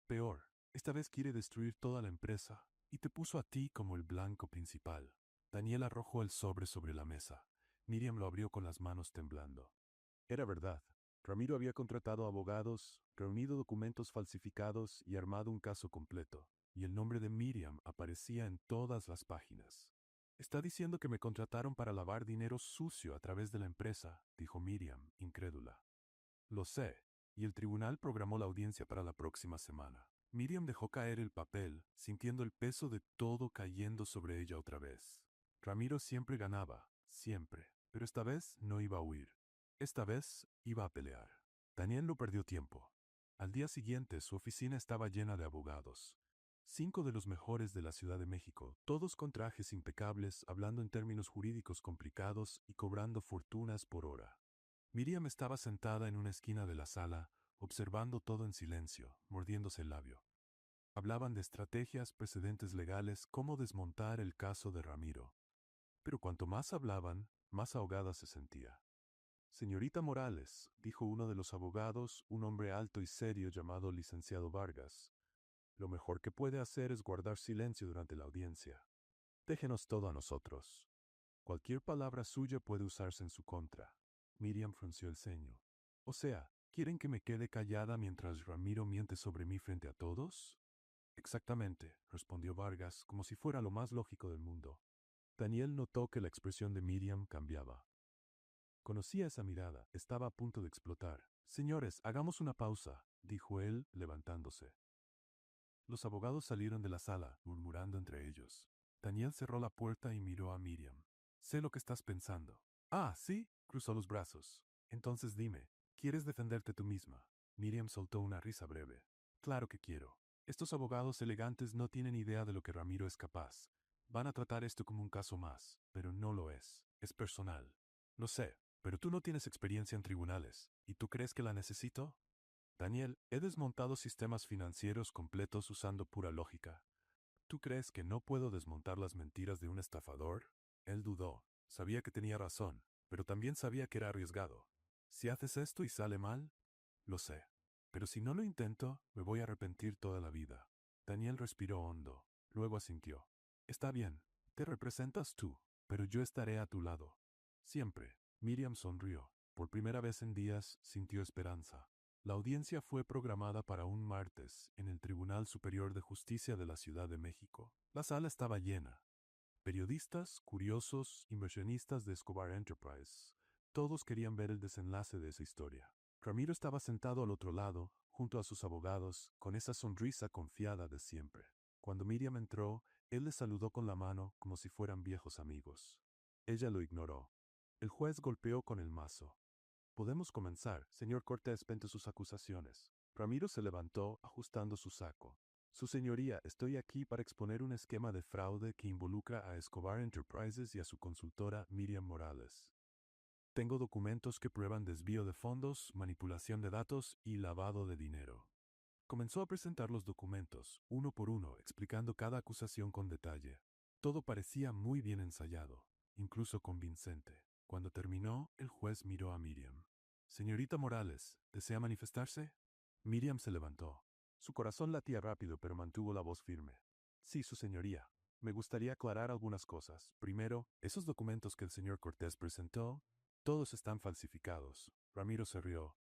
Peor, esta vez quiere destruir toda la empresa, y te puso a ti como el blanco principal. Daniel arrojó el sobre la mesa. Miriam lo abrió con las manos temblando. Era verdad. Ramiro había contratado abogados, reunido documentos falsificados y armado un caso completo, y el nombre de Miriam aparecía en todas las páginas. Está diciendo que me contrataron para lavar dinero sucio a través de la empresa, dijo Miriam, incrédula. Lo sé, y el tribunal programó la audiencia para la próxima semana. Miriam dejó caer el papel, sintiendo el peso de todo cayendo sobre ella otra vez. Ramiro siempre ganaba, siempre, pero esta vez no iba a huir. Esta vez iba a pelear. Daniel no perdió tiempo. Al día siguiente su oficina estaba llena de abogados. 5 de los mejores de la Ciudad de México, todos con trajes impecables, hablando en términos jurídicos complicados y cobrando fortunas por hora. Miriam estaba sentada en una esquina de la sala, observando todo en silencio, mordiéndose el labio. Hablaban de estrategias, precedentes legales, cómo desmontar el caso de Ramiro. Pero cuanto más hablaban, más ahogada se sentía. Señorita Morales, dijo uno de los abogados, un hombre alto y serio llamado licenciado Vargas, lo mejor que puede hacer es guardar silencio durante la audiencia. Déjenos todo a nosotros. Cualquier palabra suya puede usarse en su contra. Miriam frunció el ceño. O sea, ¿quieren que me quede callada mientras Ramiro miente sobre mí frente a todos? Exactamente, respondió Vargas, como si fuera lo más lógico del mundo. Daniel notó que la expresión de Miriam cambiaba. Conocía esa mirada, estaba a punto de explotar. Señores, hagamos una pausa, dijo él, levantándose. Los abogados salieron de la sala, murmurando entre ellos. Daniel cerró la puerta y miró a Miriam. Sé lo que estás pensando. Ah, ¿sí? Cruzó los brazos. Entonces dime, ¿quieres defenderte tú misma? Miriam soltó una risa breve. Claro que quiero. Estos abogados elegantes no tienen idea de lo que Ramiro es capaz. Van a tratar esto como un caso más, pero no lo es. Es personal. Lo sé, pero tú no tienes experiencia en tribunales. ¿Y tú crees que la necesito? Daniel, he desmontado sistemas financieros completos usando pura lógica. ¿Tú crees que no puedo desmontar las mentiras de un estafador? Él dudó. Sabía que tenía razón, pero también sabía que era arriesgado. Si haces esto y sale mal, lo sé. Pero si no lo intento, me voy a arrepentir toda la vida. Daniel respiró hondo. Luego asintió. Está bien, te representas tú, pero yo estaré a tu lado. Siempre. Miriam sonrió. Por primera vez en días sintió esperanza. La audiencia fue programada para un martes en el Tribunal Superior de Justicia de la Ciudad de México. La sala estaba llena. Periodistas, curiosos, inversionistas de Escobar Enterprise. Todos querían ver el desenlace de esa historia. Ramiro estaba sentado al otro lado, junto a sus abogados, con esa sonrisa confiada de siempre. Cuando Miriam entró, él le saludó con la mano como si fueran viejos amigos. Ella lo ignoró. El juez golpeó con el mazo. Podemos comenzar, señor Cortés, pente sus acusaciones. Ramiro se levantó, ajustando su saco. Su señoría, estoy aquí para exponer un esquema de fraude que involucra a Escobar Enterprises y a su consultora Miriam Morales. Tengo documentos que prueban desvío de fondos, manipulación de datos y lavado de dinero. Comenzó a presentar los documentos, uno por uno, explicando cada acusación con detalle. Todo parecía muy bien ensayado, incluso convincente. Cuando terminó, el juez miró a Miriam. Señorita Morales, ¿desea manifestarse? Miriam se levantó. Su corazón latía rápido, pero mantuvo la voz firme. Sí, su señoría. Me gustaría aclarar algunas cosas. Primero, esos documentos que el señor Cortés presentó, todos están falsificados. Ramiro se rió.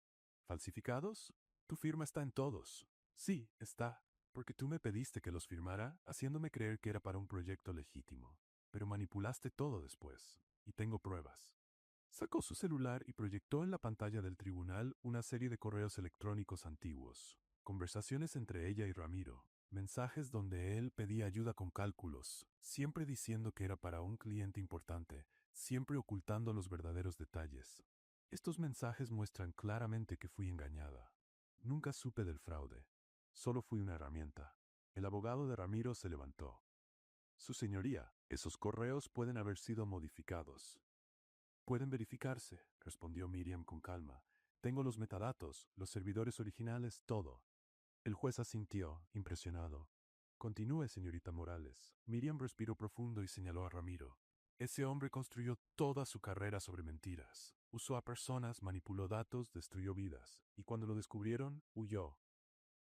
¿Falsificados? Tu firma está en todos. Sí, está. Porque tú me pediste que los firmara, haciéndome creer que era para un proyecto legítimo. Pero manipulaste todo después. Y tengo pruebas. Sacó su celular y proyectó en la pantalla del tribunal una serie de correos electrónicos antiguos. Conversaciones entre ella y Ramiro. Mensajes donde él pedía ayuda con cálculos, siempre diciendo que era para un cliente importante, siempre ocultando los verdaderos detalles. Estos mensajes muestran claramente que fui engañada. Nunca supe del fraude. Solo fui una herramienta. El abogado de Ramiro se levantó. Su señoría, esos correos pueden haber sido modificados. Pueden verificarse, respondió Miriam con calma. Tengo los metadatos, los servidores originales, todo. El juez asintió, impresionado. Continúe, señorita Morales. Miriam respiró profundo y señaló a Ramiro. Ese hombre construyó toda su carrera sobre mentiras. Usó a personas, manipuló datos, destruyó vidas. Y cuando lo descubrieron, huyó.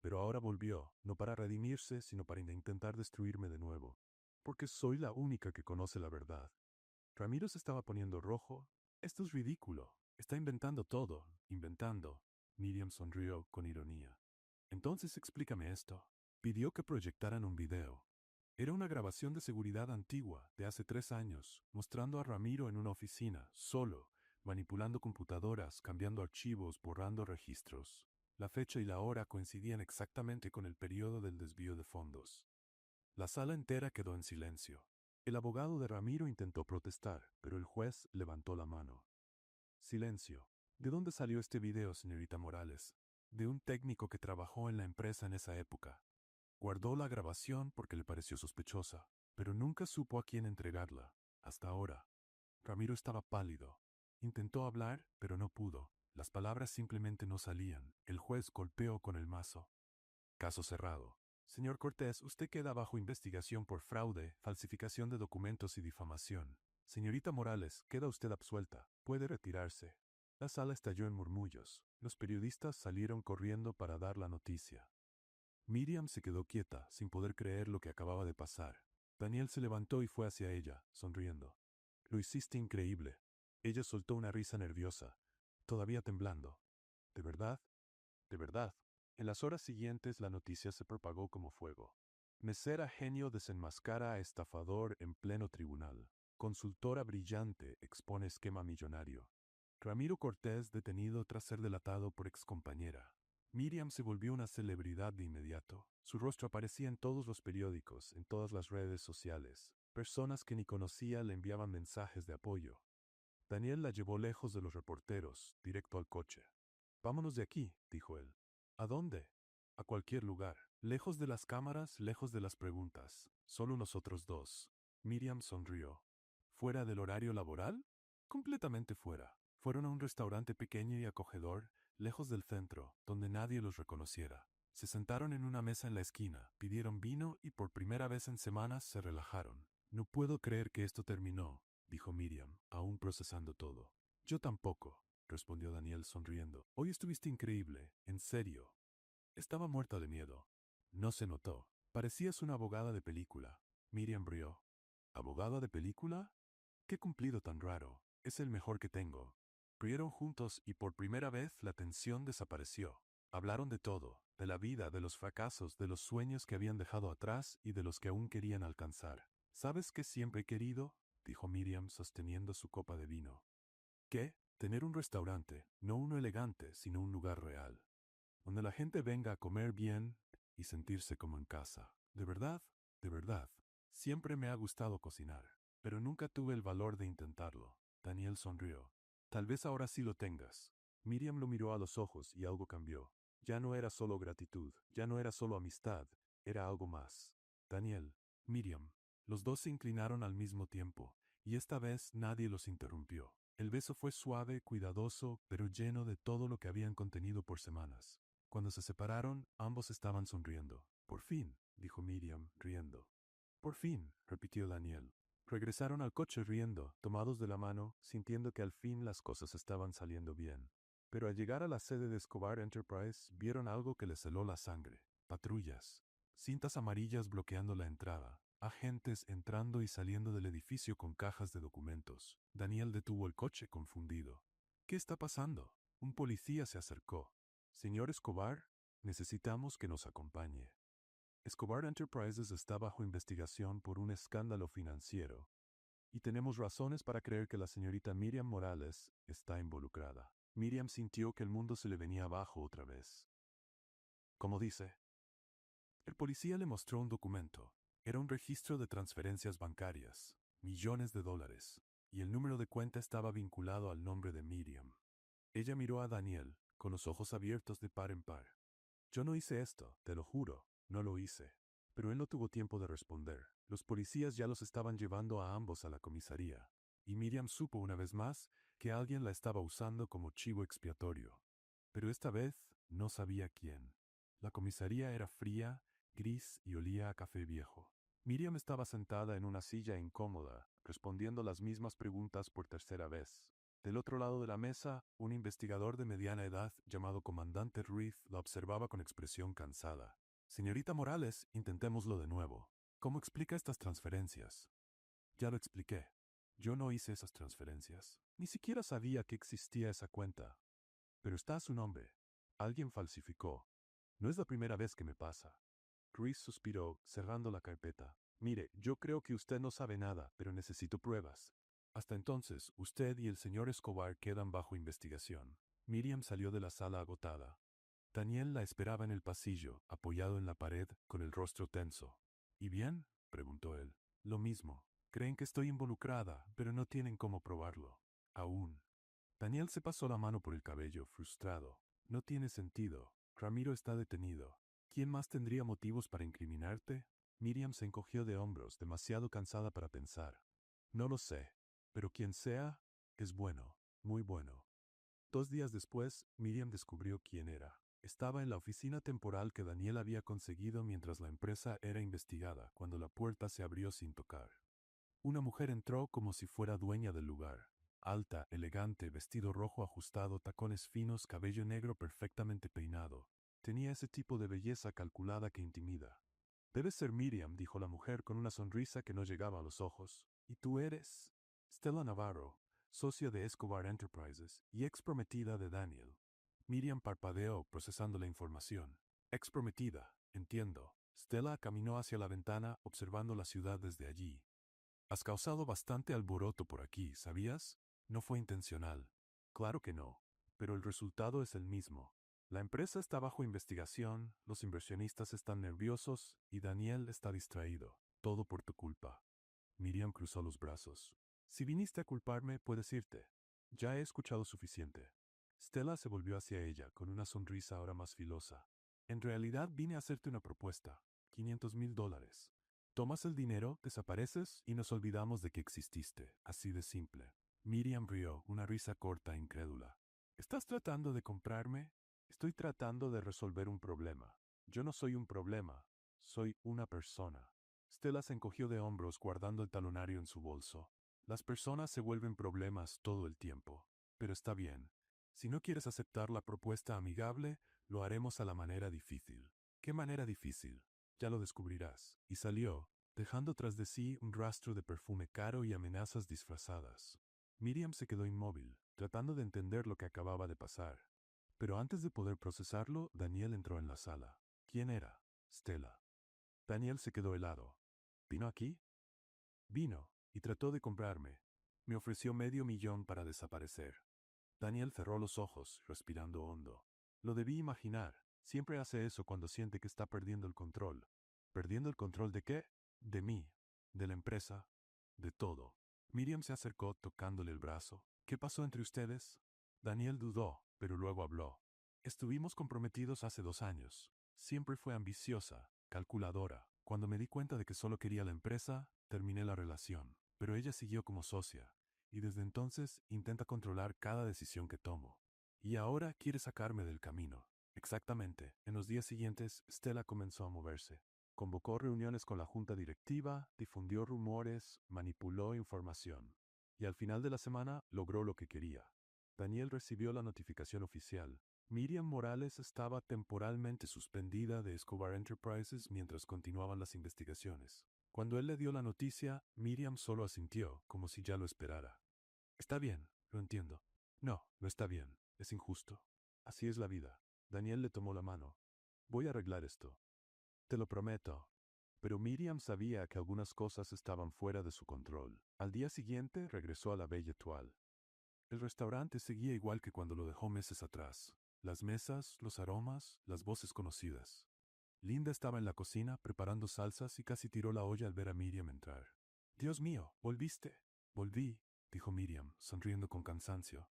Pero ahora volvió, no para redimirse, sino para intentar destruirme de nuevo. Porque soy la única que conoce la verdad. Ramiro se estaba poniendo rojo. Esto es ridículo. Está inventando todo, inventando. Miriam sonrió con ironía. Entonces explícame esto. Pidió que proyectaran un video. Era una grabación de seguridad antigua, de hace 3 años, mostrando a Ramiro en una oficina, solo, manipulando computadoras, cambiando archivos, borrando registros. La fecha y la hora coincidían exactamente con el periodo del desvío de fondos. La sala entera quedó en silencio. El abogado de Ramiro intentó protestar, pero el juez levantó la mano. Silencio. ¿De dónde salió este video, señorita Morales? De un técnico que trabajó en la empresa en esa época. Guardó la grabación porque le pareció sospechosa, pero nunca supo a quién entregarla, hasta ahora. Ramiro estaba pálido. Intentó hablar, pero no pudo. Las palabras simplemente no salían. El juez golpeó con el mazo. Caso cerrado. Señor Cortés, usted queda bajo investigación por fraude, falsificación de documentos y difamación. Señorita Morales, queda usted absuelta. Puede retirarse. La sala estalló en murmullos. Los periodistas salieron corriendo para dar la noticia. Miriam se quedó quieta, sin poder creer lo que acababa de pasar. Daniel se levantó y fue hacia ella, sonriendo. Lo hiciste increíble. Ella soltó una risa nerviosa, todavía temblando. ¿De verdad? De verdad. En las horas siguientes la noticia se propagó como fuego. Mesera genio desenmascara a estafador en pleno tribunal. Consultora brillante expone esquema millonario. Ramiro Cortés detenido tras ser delatado por excompañera. Miriam se volvió una celebridad de inmediato. Su rostro aparecía en todos los periódicos, en todas las redes sociales. Personas que ni conocía le enviaban mensajes de apoyo. Daniel la llevó lejos de los reporteros, directo al coche. Vámonos de aquí, dijo él. ¿A dónde? A cualquier lugar. Lejos de las cámaras, lejos de las preguntas. Solo nosotros dos. Miriam sonrió. ¿Fuera del horario laboral? Completamente fuera. Fueron a un restaurante pequeño y acogedor, lejos del centro, donde nadie los reconociera. Se sentaron en una mesa en la esquina, pidieron vino y por primera vez en semanas se relajaron. No puedo creer que esto terminó, dijo Miriam, aún procesando todo. Yo tampoco, respondió Daniel sonriendo. Hoy estuviste increíble, en serio. Estaba muerta de miedo. No se notó. Parecías una abogada de película. Miriam rió. ¿Abogada de película? Qué cumplido tan raro. Es el mejor que tengo. Rieron juntos y por primera vez la tensión desapareció. Hablaron de todo, de la vida, de los fracasos, de los sueños que habían dejado atrás y de los que aún querían alcanzar. ¿Sabes qué siempre he querido? Dijo Miriam sosteniendo su copa de vino. ¿Qué? Tener un restaurante, no uno elegante, sino un lugar real, donde la gente venga a comer bien y sentirse como en casa. De verdad, de verdad. Siempre me ha gustado cocinar, pero nunca tuve el valor de intentarlo. Daniel sonrió. Tal vez ahora sí lo tengas. Miriam lo miró a los ojos y algo cambió. Ya no era solo gratitud, ya no era solo amistad, era algo más. Daniel, Miriam. Los dos se inclinaron al mismo tiempo, y esta vez nadie los interrumpió. El beso fue suave, cuidadoso, pero lleno de todo lo que habían contenido por semanas. Cuando se separaron, ambos estaban sonriendo. Por fin, dijo Miriam, riendo. Por fin, repitió Daniel. Regresaron al coche riendo, tomados de la mano, sintiendo que al fin las cosas estaban saliendo bien. Pero al llegar a la sede de Escobar Enterprise, vieron algo que les heló la sangre. Patrullas. Cintas amarillas bloqueando la entrada. Agentes entrando y saliendo del edificio con cajas de documentos. Daniel detuvo el coche confundido. ¿Qué está pasando? Un policía se acercó. Señor Escobar, necesitamos que nos acompañe. Escobar Enterprises está bajo investigación por un escándalo financiero, y tenemos razones para creer que la señorita Miriam Morales está involucrada. Miriam sintió que el mundo se le venía abajo otra vez. ¿Cómo dice? El policía le mostró un documento. Era un registro de transferencias bancarias, millones de dólares, y el número de cuenta estaba vinculado al nombre de Miriam. Ella miró a Daniel, con los ojos abiertos de par en par. Yo no hice esto, te lo juro, no lo hice. Pero él no tuvo tiempo de responder. Los policías ya los estaban llevando a ambos a la comisaría. Y Miriam supo una vez más que alguien la estaba usando como chivo expiatorio. Pero esta vez no sabía quién. La comisaría era fría, gris y olía a café viejo. Miriam estaba sentada en una silla incómoda, respondiendo las mismas preguntas por tercera vez. Del otro lado de la mesa, un investigador de mediana edad llamado Comandante Ruiz la observaba con expresión cansada. Señorita Morales, intentémoslo de nuevo. ¿Cómo explica estas transferencias? Ya lo expliqué. Yo no hice esas transferencias. Ni siquiera sabía que existía esa cuenta. Pero está a su nombre. Alguien falsificó. No es la primera vez que me pasa. Ruiz suspiró, cerrando la carpeta. Mire, yo creo que usted no sabe nada, pero necesito pruebas. Hasta entonces, usted y el señor Escobar quedan bajo investigación. Miriam salió de la sala agotada. Daniel la esperaba en el pasillo, apoyado en la pared, con el rostro tenso. ¿Y bien? Preguntó él. Lo mismo. Creen que estoy involucrada, pero no tienen cómo probarlo. Aún. Daniel se pasó la mano por el cabello, frustrado. No tiene sentido. Ramiro está detenido. ¿Quién más tendría motivos para incriminarte? Miriam se encogió de hombros, demasiado cansada para pensar. No lo sé, pero quien sea, es bueno, muy bueno. 2 días después, Miriam descubrió quién era. Estaba en la oficina temporal que Daniel había conseguido mientras la empresa era investigada, cuando la puerta se abrió sin tocar. Una mujer entró como si fuera dueña del lugar. Alta, elegante, vestido rojo ajustado, tacones finos, cabello negro perfectamente peinado. Tenía ese tipo de belleza calculada que intimida. Debes ser Miriam, dijo la mujer con una sonrisa que no llegaba a los ojos. ¿Y tú eres? Stella Navarro, socia de Escobar Enterprises y ex prometida de Daniel. Miriam parpadeó, procesando la información. Ex prometida, entiendo. Stella caminó hacia la ventana, observando la ciudad desde allí. Has causado bastante alboroto por aquí, ¿sabías? No fue intencional. Claro que no. Pero el resultado es el mismo. La empresa está bajo investigación, los inversionistas están nerviosos y Daniel está distraído. Todo por tu culpa. Miriam cruzó los brazos. Si viniste a culparme, puedes irte. Ya he escuchado suficiente. Stella se volvió hacia ella, con una sonrisa ahora más filosa. En realidad vine a hacerte una propuesta. $500,000. Tomas el dinero, desapareces y nos olvidamos de que exististe. Así de simple. Miriam rió, una risa corta e incrédula. ¿Estás tratando de comprarme? Estoy tratando de resolver un problema. Yo no soy un problema. Soy una persona. Stella se encogió de hombros guardando el talonario en su bolso. Las personas se vuelven problemas todo el tiempo. Pero está bien. Si no quieres aceptar la propuesta amigable, lo haremos a la manera difícil. ¿Qué manera difícil? Ya lo descubrirás. Y salió, dejando tras de sí un rastro de perfume caro y amenazas disfrazadas. Miriam se quedó inmóvil, tratando de entender lo que acababa de pasar. Pero antes de poder procesarlo, Daniel entró en la sala. ¿Quién era? Stella. Daniel se quedó helado. ¿Vino aquí? Vino, y trató de comprarme. Me ofreció $500,000 para desaparecer. Daniel cerró los ojos, respirando hondo. Lo debí imaginar. Siempre hace eso cuando siente que está perdiendo el control. ¿Perdiendo el control de qué? De mí, de la empresa, de todo. Miriam se acercó tocándole el brazo. ¿Qué pasó entre ustedes? Daniel dudó, pero luego habló. Estuvimos comprometidos hace 2 años. Siempre fue ambiciosa, calculadora. Cuando me di cuenta de que solo quería la empresa, terminé la relación. Pero ella siguió como socia, y desde entonces intenta controlar cada decisión que tomo. Y ahora quiere sacarme del camino. Exactamente. En los días siguientes, Stella comenzó a moverse. Convocó reuniones con la junta directiva, difundió rumores, manipuló información. Y al final de la semana logró lo que quería. Daniel recibió la notificación oficial. Miriam Morales estaba temporalmente suspendida de Escobar Enterprises mientras continuaban las investigaciones. Cuando él le dio la noticia, Miriam solo asintió, como si ya lo esperara. Está bien, lo entiendo. No, no está bien, es injusto. Así es la vida. Daniel le tomó la mano. Voy a arreglar esto. Te lo prometo. Pero Miriam sabía que algunas cosas estaban fuera de su control. Al día siguiente regresó a la Belle Étoile. El restaurante seguía igual que cuando lo dejó meses atrás. Las mesas, los aromas, las voces conocidas. Linda estaba en la cocina preparando salsas y casi tiró la olla al ver a Miriam entrar. Dios mío, ¿volviste? Volví, dijo Miriam, sonriendo con cansancio.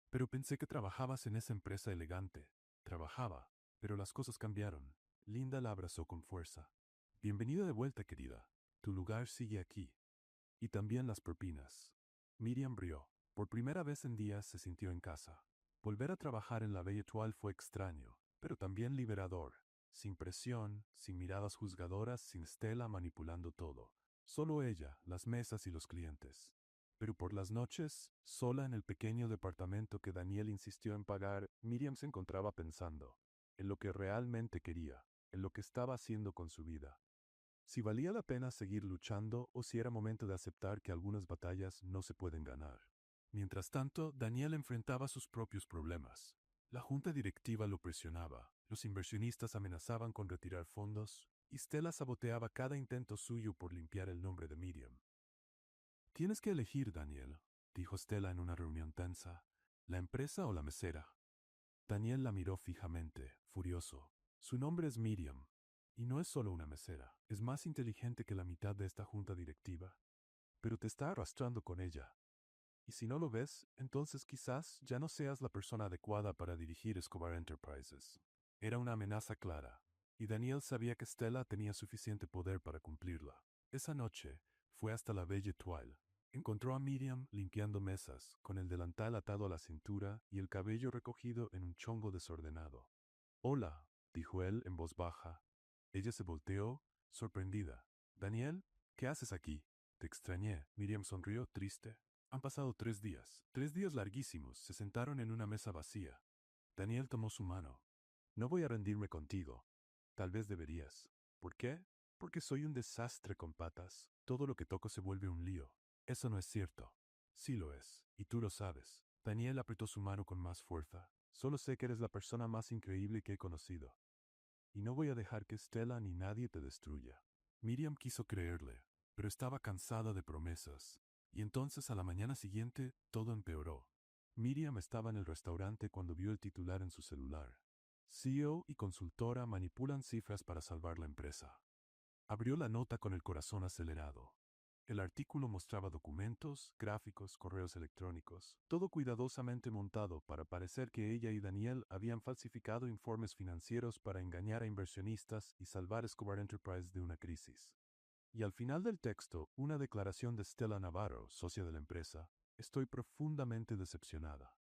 Pero pensé que trabajabas en esa empresa elegante. Trabajaba, pero las cosas cambiaron. Linda la abrazó con fuerza. Bienvenida de vuelta, querida. Tu lugar sigue aquí. Y también las propinas. Miriam rió. Por primera vez en días se sintió en casa. Volver a trabajar en la Belle Étoile fue extraño, pero también liberador. Sin presión, sin miradas juzgadoras, sin Stella manipulando todo. Solo ella, las mesas y los clientes. Pero por las noches, sola en el pequeño departamento que Daniel insistió en pagar, Miriam se encontraba pensando en lo que realmente quería, en lo que estaba haciendo con su vida. Si valía la pena seguir luchando o si era momento de aceptar que algunas batallas no se pueden ganar. Mientras tanto, Daniel enfrentaba sus propios problemas. La junta directiva lo presionaba, los inversionistas amenazaban con retirar fondos, y Stella saboteaba cada intento suyo por limpiar el nombre de Miriam. Tienes que elegir, Daniel, dijo Stella en una reunión tensa, la empresa o la mesera. Daniel la miró fijamente, furioso. Su nombre es Miriam, y no es solo una mesera, es más inteligente que la mitad de esta junta directiva, pero te está arrastrando con ella. Y si no lo ves, entonces quizás ya no seas la persona adecuada para dirigir Escobar Enterprises. Era una amenaza clara, y Daniel sabía que Stella tenía suficiente poder para cumplirla. Esa noche, fue hasta la Belle Étoile. Encontró a Miriam limpiando mesas, con el delantal atado a la cintura y el cabello recogido en un chongo desordenado. Hola, dijo él en voz baja. Ella se volteó, sorprendida. Daniel, ¿qué haces aquí? Te extrañé. Miriam sonrió, triste. Han pasado 3 días. 3 días larguísimos. Se sentaron en una mesa vacía. Daniel tomó su mano. No voy a rendirme contigo. Tal vez deberías. ¿Por qué? Porque soy un desastre con patas. Todo lo que toco se vuelve un lío. Eso no es cierto. Sí lo es, y tú lo sabes. Daniel apretó su mano con más fuerza. Solo sé que eres la persona más increíble que he conocido. Y no voy a dejar que Stella ni nadie te destruya. Miriam quiso creerle, pero estaba cansada de promesas. Y entonces a la mañana siguiente todo empeoró. Miriam estaba en el restaurante cuando vio el titular en su celular. CEO y consultora manipulan cifras para salvar la empresa. Abrió la nota con el corazón acelerado. El artículo mostraba documentos, gráficos, correos electrónicos, todo cuidadosamente montado para parecer que ella y Daniel habían falsificado informes financieros para engañar a inversionistas y salvar Escobar Enterprise de una crisis. Y al final del texto, una declaración de Stella Navarro, socia de la empresa: estoy profundamente decepcionada.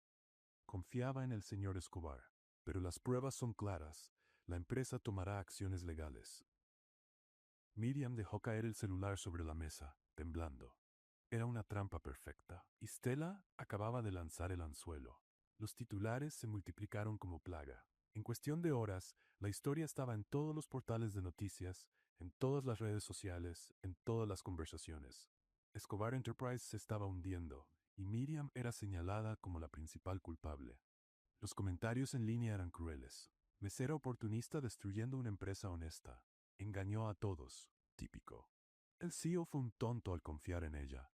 Confiaba en el señor Escobar, pero las pruebas son claras. La empresa tomará acciones legales. Miriam dejó caer el celular sobre la mesa, temblando. Era una trampa perfecta, y Stella acababa de lanzar el anzuelo. Los titulares se multiplicaron como plaga. En cuestión de horas, la historia estaba en todos los portales de noticias, en todas las redes sociales, en todas las conversaciones. Escobar Enterprise se estaba hundiendo, y Miriam era señalada como la principal culpable. Los comentarios en línea eran crueles. Mesera oportunista destruyendo una empresa honesta. Engañó a todos. Típico. El CEO fue un tonto al confiar en ella.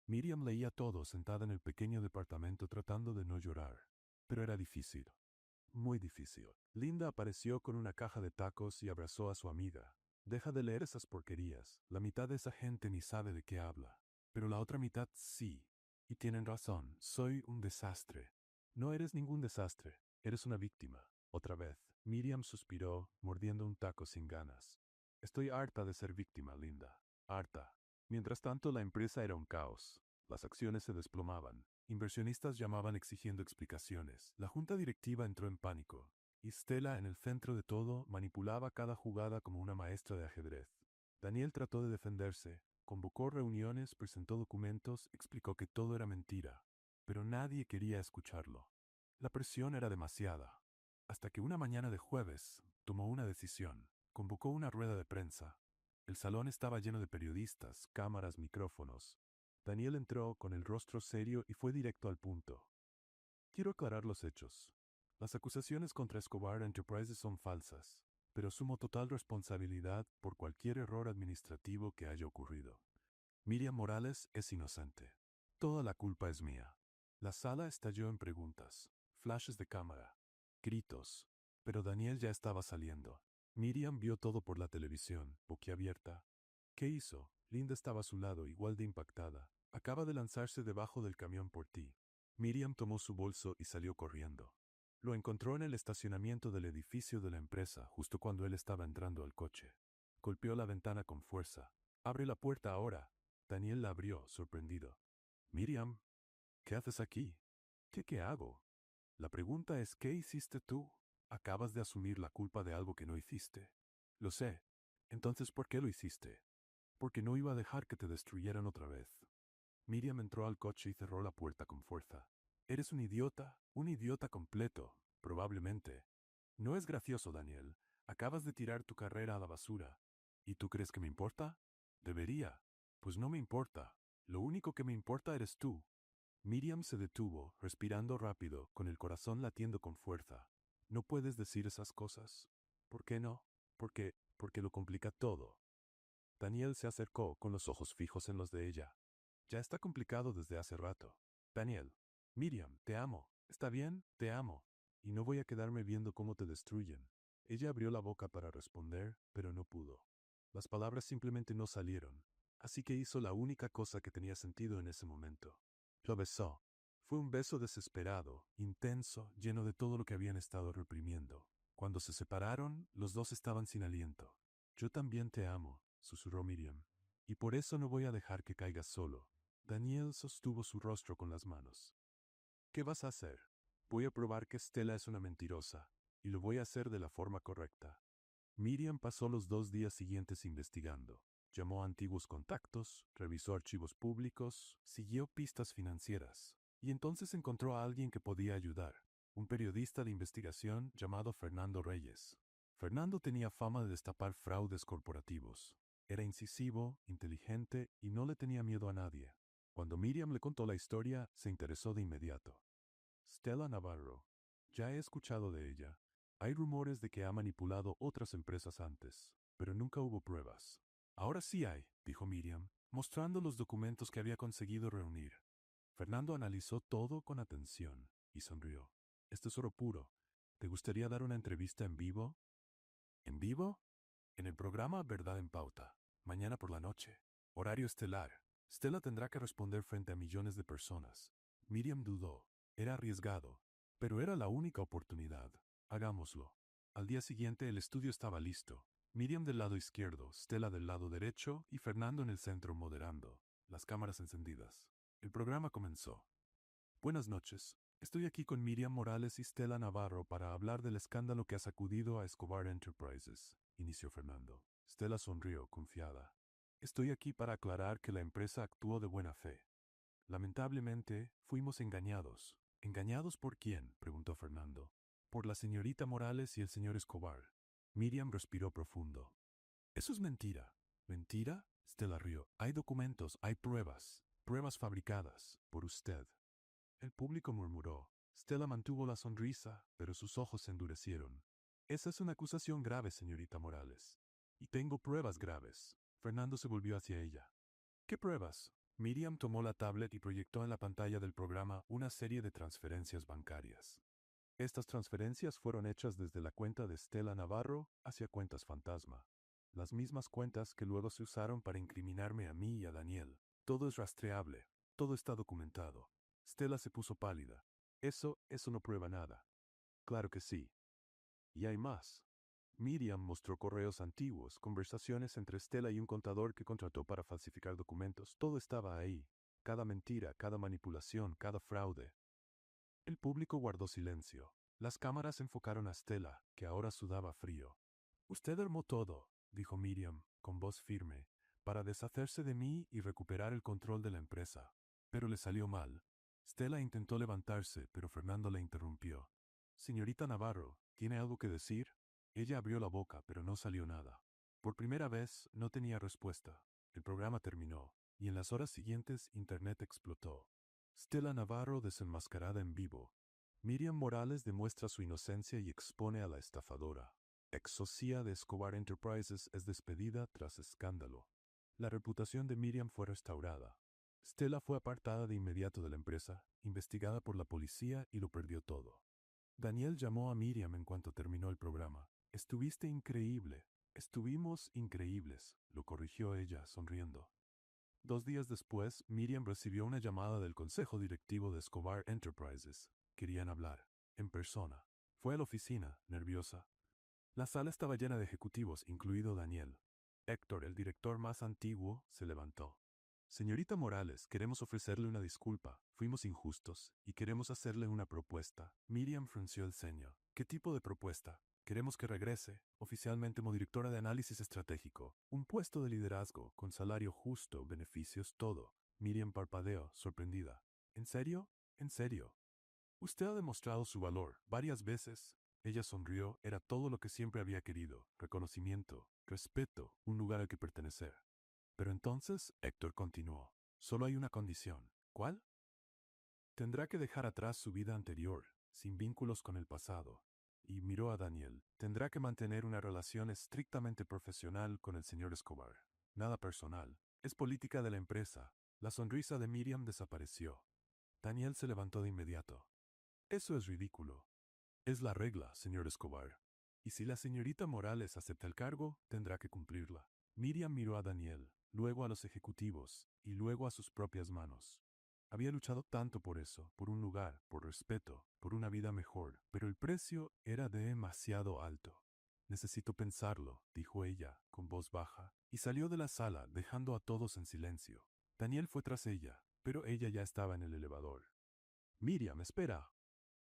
Miriam leía todo sentada en el pequeño departamento tratando de no llorar. Pero era difícil. Muy difícil. Linda apareció con una caja de tacos y abrazó a su amiga. Deja de leer esas porquerías. La mitad de esa gente ni sabe de qué habla. Pero la otra mitad sí. Y tienen razón. Soy un desastre. No eres ningún desastre. Eres una víctima. Otra vez. Miriam suspiró, mordiendo un taco sin ganas. Estoy harta de ser víctima, Linda. Harta. Mientras tanto, la empresa era un caos. Las acciones se desplomaban. Inversionistas llamaban exigiendo explicaciones. La junta directiva entró en pánico. Y Stella, en el centro de todo, manipulaba cada jugada como una maestra de ajedrez. Daniel trató de defenderse. Convocó reuniones, presentó documentos, explicó que todo era mentira. Pero nadie quería escucharlo. La presión era demasiada. Hasta que una mañana de jueves tomó una decisión. Convocó una rueda de prensa. El salón estaba lleno de periodistas, cámaras, micrófonos. Daniel entró con el rostro serio y fue directo al punto. Quiero aclarar los hechos. Las acusaciones contra Escobar Enterprises son falsas, pero asumo total responsabilidad por cualquier error administrativo que haya ocurrido. Miriam Morales es inocente. Toda la culpa es mía. La sala estalló en preguntas, flashes de cámara, gritos, pero Daniel ya estaba saliendo. Miriam vio todo por la televisión, boquiabierta. ¿Qué hizo? Linda estaba a su lado, igual de impactada. Acaba de lanzarse debajo del camión por ti. Miriam tomó su bolso y salió corriendo. Lo encontró en el estacionamiento del edificio de la empresa, justo cuando él estaba entrando al coche. Golpeó la ventana con fuerza. «Abre la puerta ahora». Daniel la abrió, sorprendido. «Miriam, ¿qué haces aquí?» ¿Qué hago? La pregunta es, ¿qué hiciste tú? Acabas de asumir la culpa de algo que no hiciste. Lo sé. Entonces, ¿por qué lo hiciste? Porque no iba a dejar que te destruyeran otra vez. Miriam entró al coche y cerró la puerta con fuerza. Eres un idiota completo, probablemente. No es gracioso, Daniel. Acabas de tirar tu carrera a la basura. ¿Y tú crees que me importa? Debería. Pues no me importa. Lo único que me importa eres tú. Miriam se detuvo, respirando rápido, con el corazón latiendo con fuerza. No puedes decir esas cosas. ¿Por qué no? Porque lo complica todo. Daniel se acercó con los ojos fijos en los de ella. Ya está complicado desde hace rato. Daniel, Miriam, te amo. ¿Está bien? Te amo. Y no voy a quedarme viendo cómo te destruyen. Ella abrió la boca para responder, pero no pudo. Las palabras simplemente no salieron. Así que hizo la única cosa que tenía sentido en ese momento. Lo besó. Fue un beso desesperado, intenso, lleno de todo lo que habían estado reprimiendo. Cuando se separaron, los dos estaban sin aliento. Yo también te amo, susurró Miriam. Y por eso no voy a dejar que caigas solo. Daniel sostuvo su rostro con las manos. ¿Qué vas a hacer? Voy a probar que Stella es una mentirosa, y lo voy a hacer de la forma correcta. Miriam pasó los 2 días siguientes investigando. Llamó a antiguos contactos, revisó archivos públicos, siguió pistas financieras, y entonces encontró a alguien que podía ayudar, un periodista de investigación llamado Fernando Reyes. Fernando tenía fama de destapar fraudes corporativos. Era incisivo, inteligente y no le tenía miedo a nadie. Cuando Miriam le contó la historia, se interesó de inmediato. Stella Navarro. Ya he escuchado de ella. Hay rumores de que ha manipulado otras empresas antes, pero nunca hubo pruebas. Ahora sí hay, dijo Miriam, mostrando los documentos que había conseguido reunir. Fernando analizó todo con atención y sonrió. Esto es oro puro. ¿Te gustaría dar una entrevista en vivo? ¿En vivo? En el programa Verdad en Pauta, mañana por la noche. Horario estelar. Stella tendrá que responder frente a millones de personas. Miriam dudó. Era arriesgado, pero era la única oportunidad. Hagámoslo. Al día siguiente el estudio estaba listo. Miriam del lado izquierdo, Stella del lado derecho y Fernando en el centro moderando, las cámaras encendidas. El programa comenzó. Buenas noches. Estoy aquí con Miriam Morales y Stella Navarro para hablar del escándalo que ha sacudido a Escobar Enterprises, inició Fernando. Stella sonrió, confiada. Estoy aquí para aclarar que la empresa actuó de buena fe. Lamentablemente, fuimos engañados. ¿Engañados por quién?, preguntó Fernando. Por la señorita Morales y el señor Escobar. Miriam respiró profundo. Eso es mentira. ¿Mentira? Stella rió. Hay documentos, hay pruebas. Pruebas fabricadas. Por usted. El público murmuró. Stella mantuvo la sonrisa, pero sus ojos se endurecieron. Esa es una acusación grave, señorita Morales. Y tengo pruebas graves. Fernando se volvió hacia ella. ¿Qué pruebas? Miriam tomó la tablet y proyectó en la pantalla del programa una serie de transferencias bancarias. Estas transferencias fueron hechas desde la cuenta de Stella Navarro hacia cuentas fantasma. Las mismas cuentas que luego se usaron para incriminarme a mí y a Daniel. Todo es rastreable. Todo está documentado. Stella se puso pálida. Eso no prueba nada. Claro que sí. Y hay más. Miriam mostró correos antiguos, conversaciones entre Stella y un contador que contrató para falsificar documentos. Todo estaba ahí. Cada mentira, cada manipulación, cada fraude. El público guardó silencio. Las cámaras enfocaron a Stella, que ahora sudaba frío. Usted armó todo, dijo Miriam, con voz firme, para deshacerse de mí y recuperar el control de la empresa. Pero le salió mal. Stella intentó levantarse, pero Fernando la interrumpió. Señorita Navarro, ¿tiene algo que decir? Ella abrió la boca, pero no salió nada. Por primera vez, no tenía respuesta. El programa terminó, y en las horas siguientes Internet explotó. Stella Navarro desenmascarada en vivo. Miriam Morales demuestra su inocencia y expone a la estafadora. Ex socia de Escobar Enterprises es despedida tras escándalo. La reputación de Miriam fue restaurada. Stella fue apartada de inmediato de la empresa, investigada por la policía y lo perdió todo. Daniel llamó a Miriam en cuanto terminó el programa. Estuviste increíble. Estuvimos increíbles, lo corrigió ella, sonriendo. 2 días después, Miriam recibió una llamada del consejo directivo de Escobar Enterprises. Querían hablar, en persona. Fue a la oficina, nerviosa. La sala estaba llena de ejecutivos, incluido Daniel. Héctor, el director más antiguo, se levantó. Señorita Morales, queremos ofrecerle una disculpa. Fuimos injustos y queremos hacerle una propuesta. Miriam frunció el ceño. ¿Qué tipo de propuesta? Queremos que regrese, oficialmente como directora de análisis estratégico. Un puesto de liderazgo, con salario justo, beneficios, todo. Miriam parpadeó, sorprendida. ¿En serio? ¿En serio? Usted ha demostrado su valor varias veces. Ella sonrió, era todo lo que siempre había querido. Reconocimiento, respeto, un lugar al que pertenecer. Pero entonces, Héctor continuó. Solo hay una condición. ¿Cuál? Tendrá que dejar atrás su vida anterior, sin vínculos con el pasado. Y miró a Daniel. Tendrá que mantener una relación estrictamente profesional con el señor Escobar. Nada personal. Es política de la empresa. La sonrisa de Miriam desapareció. Daniel se levantó de inmediato. Eso es ridículo. Es la regla, señor Escobar. Y si la señorita Morales acepta el cargo, tendrá que cumplirla. Miriam miró a Daniel, luego a los ejecutivos, y luego a sus propias manos. Había luchado tanto por eso, por un lugar, por respeto, por una vida mejor, pero el precio era demasiado alto. Necesito pensarlo, dijo ella, con voz baja, y salió de la sala, dejando a todos en silencio. Daniel fue tras ella, pero ella ya estaba en el elevador. Miriam, espera.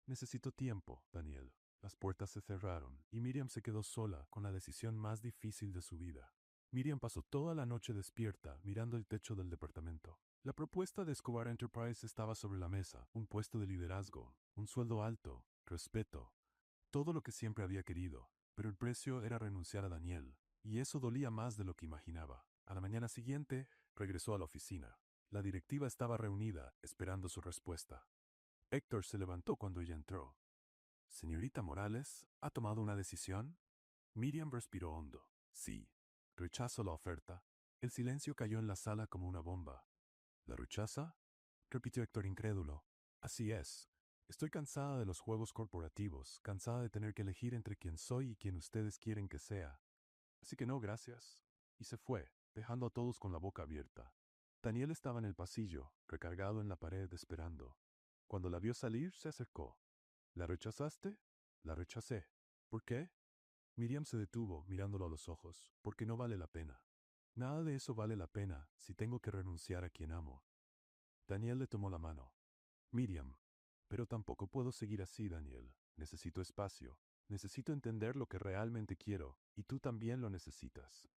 Necesito tiempo, Daniel. Las puertas se cerraron y Miriam se quedó sola con la decisión más difícil de su vida. Miriam pasó toda la noche despierta mirando el techo del departamento. La propuesta de Escobar Enterprise estaba sobre la mesa, un puesto de liderazgo, un sueldo alto, respeto, todo lo que siempre había querido, pero el precio era renunciar a Daniel, y eso dolía más de lo que imaginaba. A la mañana siguiente, regresó a la oficina. La directiva estaba reunida, esperando su respuesta. Héctor se levantó cuando ella entró. Señorita Morales, ¿ha tomado una decisión? Miriam respiró hondo. Sí. Rechazo la oferta. El silencio cayó en la sala como una bomba. ¿La rechaza? Repitió Héctor incrédulo. Así es. Estoy cansada de los juegos corporativos, cansada de tener que elegir entre quién soy y quién ustedes quieren que sea. Así que no, gracias. Y se fue, dejando a todos con la boca abierta. Daniel estaba en el pasillo, recargado en la pared, esperando. Cuando la vio salir, se acercó. ¿La rechazaste? La rechacé. ¿Por qué? Miriam se detuvo, mirándolo a los ojos. Porque no vale la pena. Nada de eso vale la pena si tengo que renunciar a quien amo. Daniel le tomó la mano. Miriam. Pero tampoco puedo seguir así, Daniel. Necesito espacio. Necesito entender lo que realmente quiero, y tú también lo necesitas.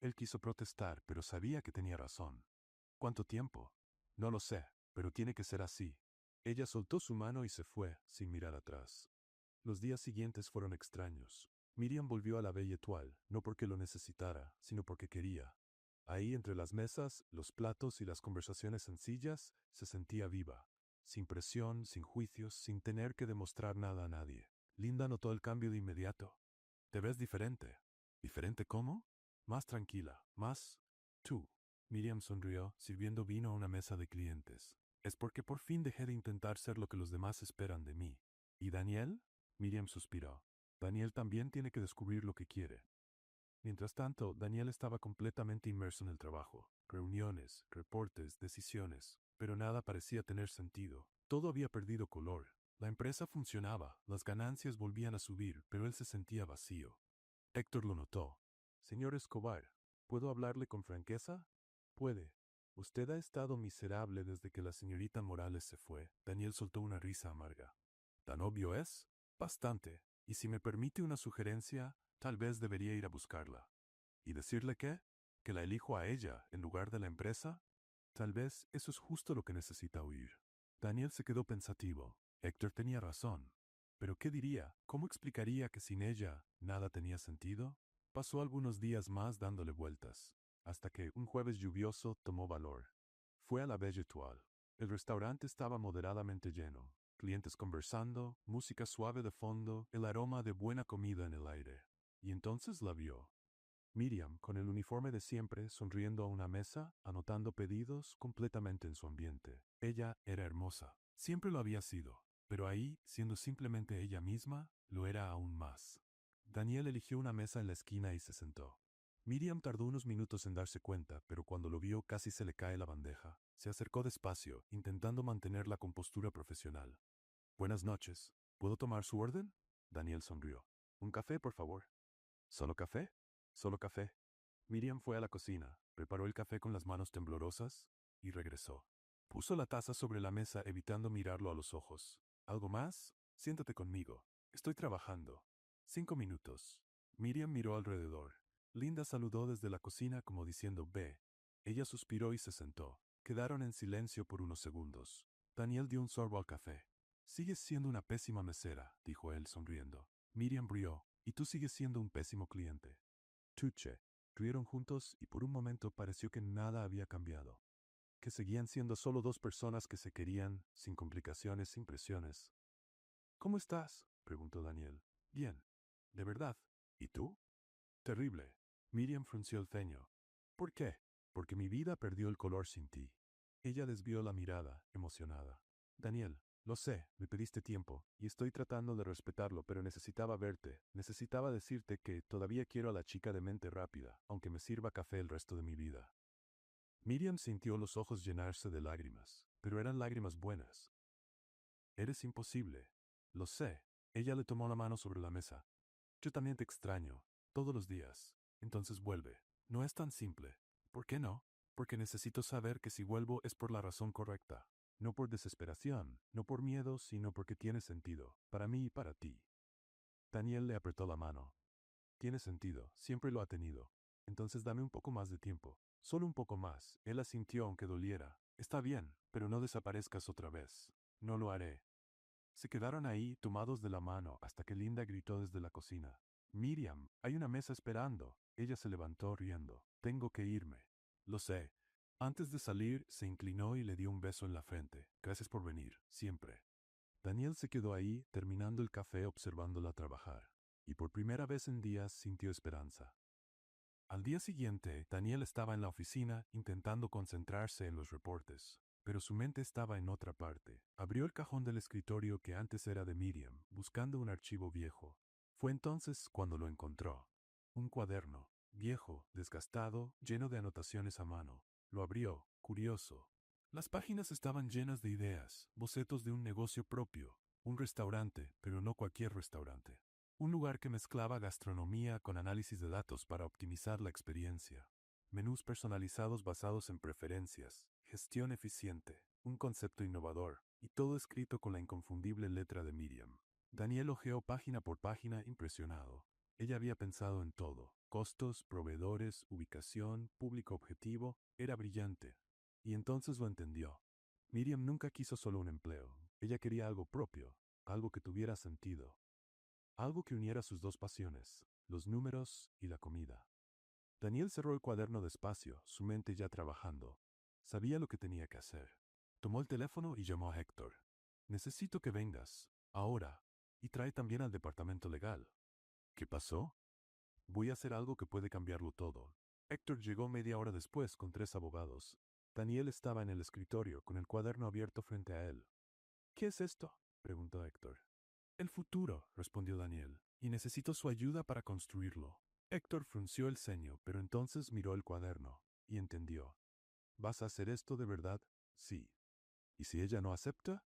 Él quiso protestar, pero sabía que tenía razón. ¿Cuánto tiempo? No lo sé, pero tiene que ser así. Ella soltó su mano y se fue, sin mirar atrás. Los días siguientes fueron extraños. Miriam volvió a la Belle Étoile, no porque lo necesitara, sino porque quería. Ahí, entre las mesas, los platos y las conversaciones sencillas, se sentía viva. Sin presión, sin juicios, sin tener que demostrar nada a nadie. Linda notó el cambio de inmediato. Te ves diferente. ¿Diferente cómo? Más tranquila, más tú. Miriam sonrió, sirviendo vino a una mesa de clientes. Es porque por fin dejé de intentar ser lo que los demás esperan de mí. ¿Y Daniel? Miriam suspiró. Daniel también tiene que descubrir lo que quiere. Mientras tanto, Daniel estaba completamente inmerso en el trabajo. Reuniones, reportes, decisiones. Pero nada parecía tener sentido. Todo había perdido color. La empresa funcionaba, las ganancias volvían a subir, pero él se sentía vacío. Héctor lo notó. Señor Escobar, ¿puedo hablarle con franqueza? Puede. Usted ha estado miserable desde que la señorita Morales se fue. Daniel soltó una risa amarga. ¿Tan obvio es? Bastante. Y si me permite una sugerencia, tal vez debería ir a buscarla. ¿Y decirle qué? ¿Que la elijo a ella en lugar de la empresa? Tal vez eso es justo lo que necesita oír. Daniel se quedó pensativo. Héctor tenía razón. ¿Pero qué diría? ¿Cómo explicaría que sin ella nada tenía sentido? Pasó algunos días más dándole vueltas, hasta que un jueves lluvioso tomó valor. Fue a la Belle Étoile. El restaurante estaba moderadamente lleno, clientes conversando, música suave de fondo, el aroma de buena comida en el aire. Y entonces la vio. Miriam, con el uniforme de siempre, sonriendo a una mesa, anotando pedidos completamente en su ambiente. Ella era hermosa. Siempre lo había sido, pero ahí, siendo simplemente ella misma, lo era aún más. Daniel eligió una mesa en la esquina y se sentó. Miriam tardó unos minutos en darse cuenta, pero cuando lo vio casi se le cae la bandeja. Se acercó despacio, intentando mantener la compostura profesional. Buenas noches. ¿Puedo tomar su orden? Daniel sonrió. Un café, por favor. ¿Solo café? Solo café. Miriam fue a la cocina, preparó el café con las manos temblorosas y regresó. Puso la taza sobre la mesa evitando mirarlo a los ojos. ¿Algo más? Siéntate conmigo. Estoy trabajando. 5 minutos. Miriam miró alrededor. Linda saludó desde la cocina como diciendo ve. Ella suspiró y se sentó. Quedaron en silencio por unos segundos. Daniel dio un sorbo al café. Sigues siendo una pésima mesera, dijo él sonriendo. Miriam rió. Y tú sigues siendo un pésimo cliente. Tuche. Rieron juntos y por un momento pareció que nada había cambiado. Que seguían siendo solo dos personas que se querían, sin complicaciones, sin presiones. ¿Cómo estás? Preguntó Daniel. Bien. ¿De verdad? ¿Y tú? Terrible. Miriam frunció el ceño. ¿Por qué? Porque mi vida perdió el color sin ti. Ella desvió la mirada, emocionada. Daniel, lo sé, me pediste tiempo, y estoy tratando de respetarlo, pero necesitaba verte, necesitaba decirte que todavía quiero a la chica de mente rápida, aunque me sirva café el resto de mi vida. Miriam sintió los ojos llenarse de lágrimas, pero eran lágrimas buenas. Eres imposible. Lo sé. Ella le tomó la mano sobre la mesa. Yo también te extraño, todos los días. Entonces vuelve. No es tan simple. ¿Por qué no? Porque necesito saber que si vuelvo es por la razón correcta. No por desesperación, no por miedo, sino porque tiene sentido, para mí y para ti. Daniel le apretó la mano. Tiene sentido, siempre lo ha tenido. Entonces dame un poco más de tiempo. Solo un poco más. Él asintió aunque doliera. Está bien, pero no desaparezcas otra vez. No lo haré. Se quedaron ahí, tomados de la mano, hasta que Linda gritó desde la cocina. Miriam, hay una mesa esperando. Ella se levantó riendo. Tengo que irme. Lo sé. Antes de salir, se inclinó y le dio un beso en la frente. Gracias por venir, siempre. Daniel se quedó ahí, terminando el café observándola trabajar. Y por primera vez en días sintió esperanza. Al día siguiente, Daniel estaba en la oficina intentando concentrarse en los reportes, pero su mente estaba en otra parte. Abrió el cajón del escritorio que antes era de Miriam, buscando un archivo viejo. Fue entonces cuando lo encontró. Un cuaderno, viejo, desgastado, lleno de anotaciones a mano. Lo abrió, curioso. Las páginas estaban llenas de ideas, bocetos de un negocio propio, un restaurante, pero no cualquier restaurante. Un lugar que mezclaba gastronomía con análisis de datos para optimizar la experiencia. Menús personalizados basados en preferencias, gestión eficiente, un concepto innovador, y todo escrito con la inconfundible letra de Miriam. Daniel hojeó página por página impresionado. Ella había pensado en todo. Costos, proveedores, ubicación, público objetivo. Era brillante. Y entonces lo entendió. Miriam nunca quiso solo un empleo. Ella quería algo propio, algo que tuviera sentido. Algo que uniera sus dos pasiones, los números y la comida. Daniel cerró el cuaderno despacio, su mente ya trabajando. Sabía lo que tenía que hacer. Tomó el teléfono y llamó a Héctor. Necesito que vengas, ahora, y trae también al departamento legal. ¿Qué pasó? Voy a hacer algo que puede cambiarlo todo. Héctor llegó media hora después con 3 abogados. Daniel estaba en el escritorio con el cuaderno abierto frente a él. ¿Qué es esto? Preguntó Héctor. El futuro, respondió Daniel, y necesito su ayuda para construirlo. Héctor frunció el ceño, pero entonces miró el cuaderno, y entendió. ¿Vas a hacer esto de verdad? Sí. ¿Y si ella no acepta?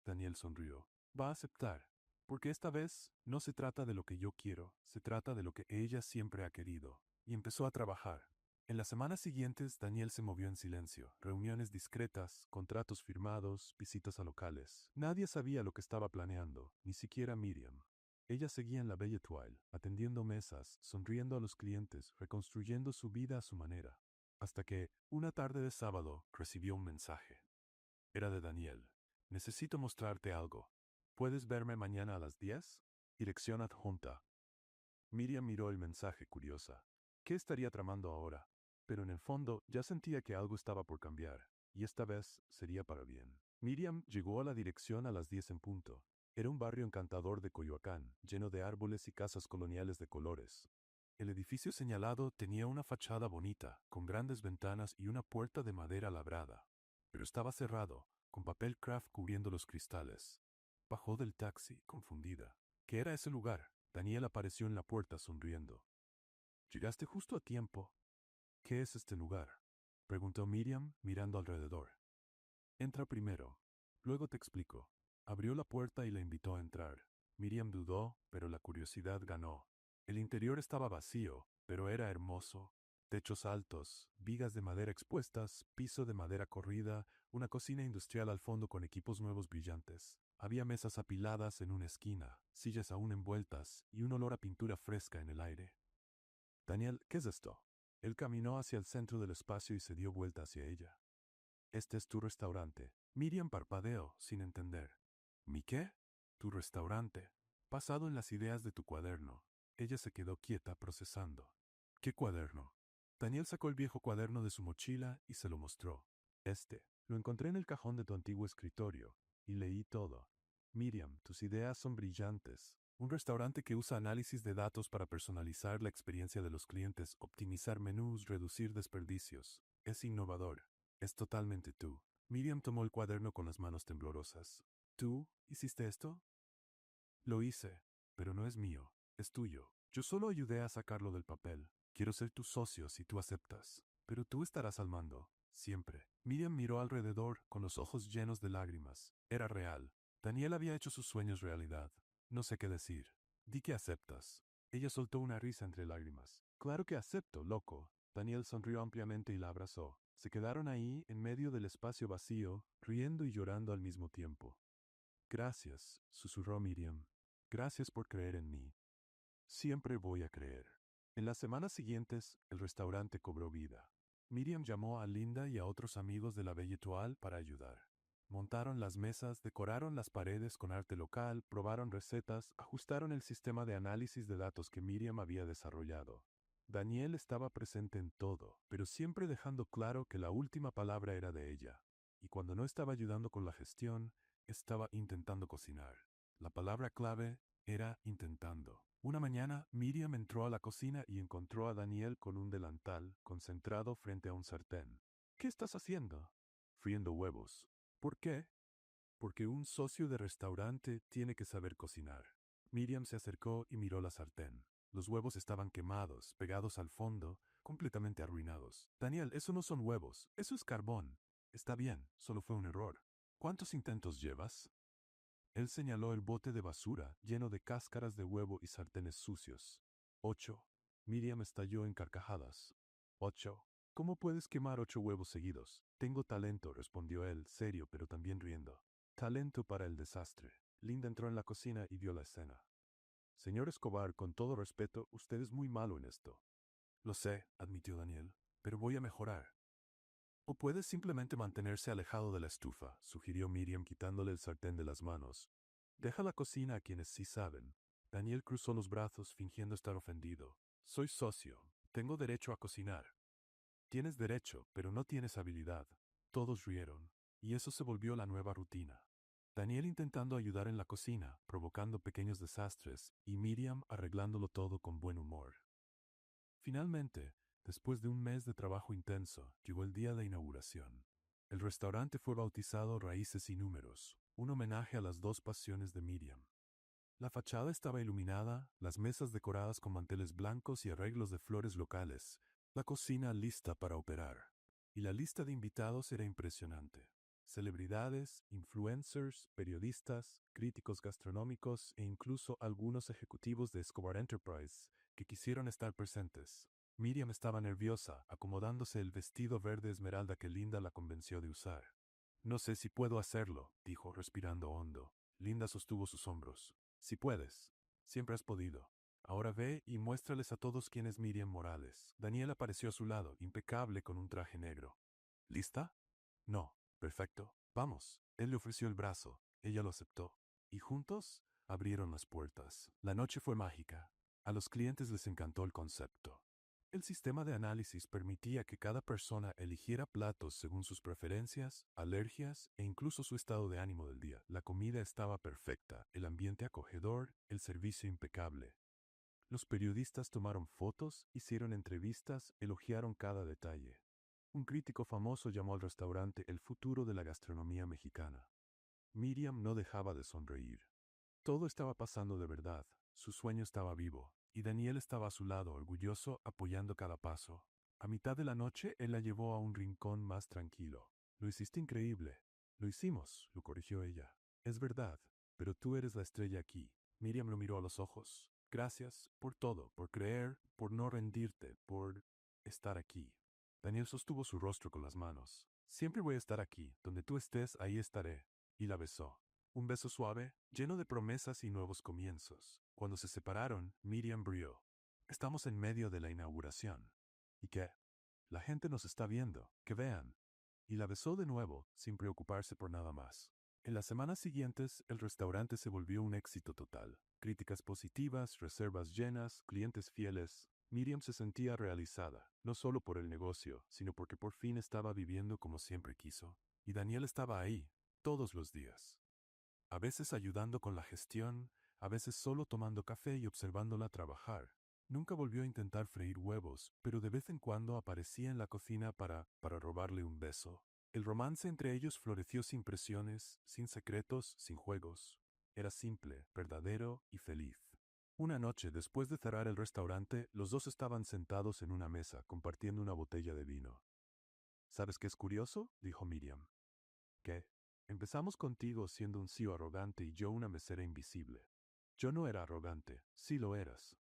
Daniel sonrió. Va a aceptar, porque esta vez no se trata de lo que yo quiero, se trata de lo que ella siempre ha querido. Y empezó a trabajar. En las semanas siguientes, Daniel se movió en silencio. Reuniones discretas, contratos firmados, visitas a locales. Nadie sabía lo que estaba planeando, ni siquiera Miriam. Ella seguía en la Belle Étoile, atendiendo mesas, sonriendo a los clientes, reconstruyendo su vida a su manera. Hasta que, una tarde de sábado, recibió un mensaje. Era de Daniel. Necesito mostrarte algo. ¿Puedes verme mañana a las 10? Dirección adjunta. Miriam miró el mensaje curiosa. ¿Qué estaría tramando ahora? Pero en el fondo ya sentía que algo estaba por cambiar, y esta vez sería para bien. Miriam llegó a la dirección a las 10 en punto. Era un barrio encantador de Coyoacán, lleno de árboles y casas coloniales de colores. El edificio señalado tenía una fachada bonita, con grandes ventanas y una puerta de madera labrada. Pero estaba cerrado, con papel craft cubriendo los cristales. Bajó del taxi, confundida. ¿Qué era ese lugar? Daniel apareció en la puerta sonriendo. «Llegaste justo a tiempo». «¿Qué es este lugar?», preguntó Miriam, mirando alrededor. «Entra primero. Luego te explico». Abrió la puerta y la invitó a entrar. Miriam dudó, pero la curiosidad ganó. El interior estaba vacío, pero era hermoso. Techos altos, vigas de madera expuestas, piso de madera corrida, una cocina industrial al fondo con equipos nuevos brillantes. Había mesas apiladas en una esquina, sillas aún envueltas y un olor a pintura fresca en el aire. «Daniel, ¿qué es esto?». Él caminó hacia el centro del espacio y se dio vuelta hacia ella. «Este es tu restaurante». Miriam parpadeó, sin entender. «¿Mi qué?». «Tu restaurante. Basado en las ideas de tu cuaderno». Ella se quedó quieta, procesando. «¿Qué cuaderno?». Daniel sacó el viejo cuaderno de su mochila y se lo mostró. Lo encontré en el cajón de tu antiguo escritorio, y leí todo. Miriam, tus ideas son brillantes. Un restaurante que usa análisis de datos para personalizar la experiencia de los clientes, optimizar menús, reducir desperdicios. Es innovador. Es totalmente tú». Miriam tomó el cuaderno con las manos temblorosas. «¿Tú hiciste esto?». «Lo hice, pero no es mío, es tuyo. Yo solo ayudé a sacarlo del papel. Quiero ser tu socio si tú aceptas. Pero tú estarás al mando, siempre». Miriam miró alrededor con los ojos llenos de lágrimas. Era real. Daniel había hecho sus sueños realidad. «No sé qué decir». «Di que aceptas». Ella soltó una risa entre lágrimas. «Claro que acepto, loco». Daniel sonrió ampliamente y la abrazó. Se quedaron ahí, en medio del espacio vacío, riendo y llorando al mismo tiempo. «Gracias», susurró Miriam. «Gracias por creer en mí. Siempre voy a creer». En las semanas siguientes, el restaurante cobró vida. Miriam llamó a Linda y a otros amigos de la Belle Étoile para ayudar. Montaron las mesas, decoraron las paredes con arte local, probaron recetas, ajustaron el sistema de análisis de datos que Miriam había desarrollado. Daniel estaba presente en todo, pero siempre dejando claro que la última palabra era de ella. Y cuando no estaba ayudando con la gestión, estaba intentando cocinar. La palabra clave era intentando. Una mañana, Miriam entró a la cocina y encontró a Daniel con un delantal, concentrado frente a un sartén. «¿Qué estás haciendo?». «Friendo huevos». «¿Por qué?». «Porque un socio de restaurante tiene que saber cocinar». Miriam se acercó y miró la sartén. Los huevos estaban quemados, pegados al fondo, completamente arruinados. «Daniel, eso no son huevos, eso es carbón». «Está bien, solo fue un error». «¿Cuántos intentos llevas?». Él señaló el bote de basura, lleno de cáscaras de huevo y sartenes sucios. 8. Miriam estalló en carcajadas. 8. «¿Cómo puedes quemar 8 huevos seguidos?». «Tengo talento», respondió él, serio pero también riendo. «Talento para el desastre». Linda entró en la cocina y vio la escena. «Señor Escobar, con todo respeto, usted es muy malo en esto». «Lo sé», admitió Daniel, «pero voy a mejorar». «O puede simplemente mantenerse alejado de la estufa», sugirió Miriam quitándole el sartén de las manos. «Deja la cocina a quienes sí saben». Daniel cruzó los brazos fingiendo estar ofendido. «Soy socio. Tengo derecho a cocinar». «Tienes derecho, pero no tienes habilidad». Todos rieron, y eso se volvió la nueva rutina. Daniel intentando ayudar en la cocina, provocando pequeños desastres, y Miriam arreglándolo todo con buen humor. Finalmente, después de un mes de trabajo intenso, llegó el día de inauguración. El restaurante fue bautizado Raíces y Números, un homenaje a las dos pasiones de Miriam. La fachada estaba iluminada, las mesas decoradas con manteles blancos y arreglos de flores locales, la cocina lista para operar. Y la lista de invitados era impresionante. Celebridades, influencers, periodistas, críticos gastronómicos e incluso algunos ejecutivos de Escobar Enterprise que quisieron estar presentes. Miriam estaba nerviosa, acomodándose el vestido verde esmeralda que Linda la convenció de usar. «No sé si puedo hacerlo», dijo, respirando hondo. Linda sostuvo sus hombros. «Si puedes. Siempre has podido. Ahora ve y muéstrales a todos quién es Miriam Morales». Daniel apareció a su lado, impecable con un traje negro. «¿Lista?». «No». «Perfecto. Vamos». Él le ofreció el brazo. Ella lo aceptó. Y juntos abrieron las puertas. La noche fue mágica. A los clientes les encantó el concepto. El sistema de análisis permitía que cada persona eligiera platos según sus preferencias, alergias e incluso su estado de ánimo del día. La comida estaba perfecta, el ambiente acogedor, el servicio impecable. Los periodistas tomaron fotos, hicieron entrevistas, elogiaron cada detalle. Un crítico famoso llamó al restaurante el futuro de la gastronomía mexicana. Miriam no dejaba de sonreír. Todo estaba pasando de verdad, su sueño estaba vivo, y Daniel estaba a su lado, orgulloso, apoyando cada paso. A mitad de la noche, él la llevó a un rincón más tranquilo. Lo hiciste increíble. Lo hicimos, lo corrigió ella. Es verdad, pero tú eres la estrella aquí. Miriam lo miró a los ojos. Gracias por todo, por creer, por no rendirte, por estar aquí. Daniel sostuvo su rostro con las manos. Siempre voy a estar aquí, donde tú estés, ahí estaré. Y la besó. Un beso suave, lleno de promesas y nuevos comienzos. Cuando se separaron, Miriam rió. Estamos en medio de la inauguración. ¿Y qué? La gente nos está viendo, que vean. Y la besó de nuevo, sin preocuparse por nada más. En las semanas siguientes, el restaurante se volvió un éxito total. Críticas positivas, reservas llenas, clientes fieles. Miriam se sentía realizada, no solo por el negocio, sino porque por fin estaba viviendo como siempre quiso. Y Daniel estaba ahí, todos los días. A veces ayudando con la gestión, a veces solo tomando café y observándola trabajar. Nunca volvió a intentar freír huevos, pero de vez en cuando aparecía en la cocina para robarle un beso. El romance entre ellos floreció sin presiones, sin secretos, sin juegos. Era simple, verdadero y feliz. Una noche, después de cerrar el restaurante, los dos estaban sentados en una mesa, compartiendo una botella de vino. ¿Sabes qué es curioso?, dijo Miriam. ¿Qué? Empezamos contigo siendo un CEO arrogante y yo una mesera invisible. Yo no era arrogante, sí lo eras.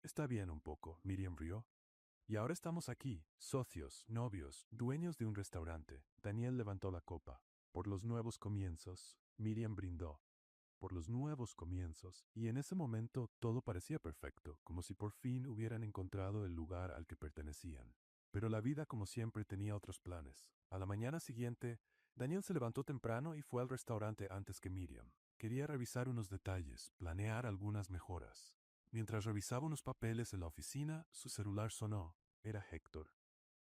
Está bien un poco, Miriam rió. Y ahora estamos aquí, socios, novios, dueños de un restaurante. Daniel levantó la copa. Por los nuevos comienzos, Miriam brindó. Por los nuevos comienzos, y en ese momento todo parecía perfecto, como si por fin hubieran encontrado el lugar al que pertenecían. Pero la vida, como siempre, tenía otros planes. A la mañana siguiente, Daniel se levantó temprano y fue al restaurante antes que Miriam. Quería revisar unos detalles, planear algunas mejoras. Mientras revisaba unos papeles en la oficina, su celular sonó. Era Héctor.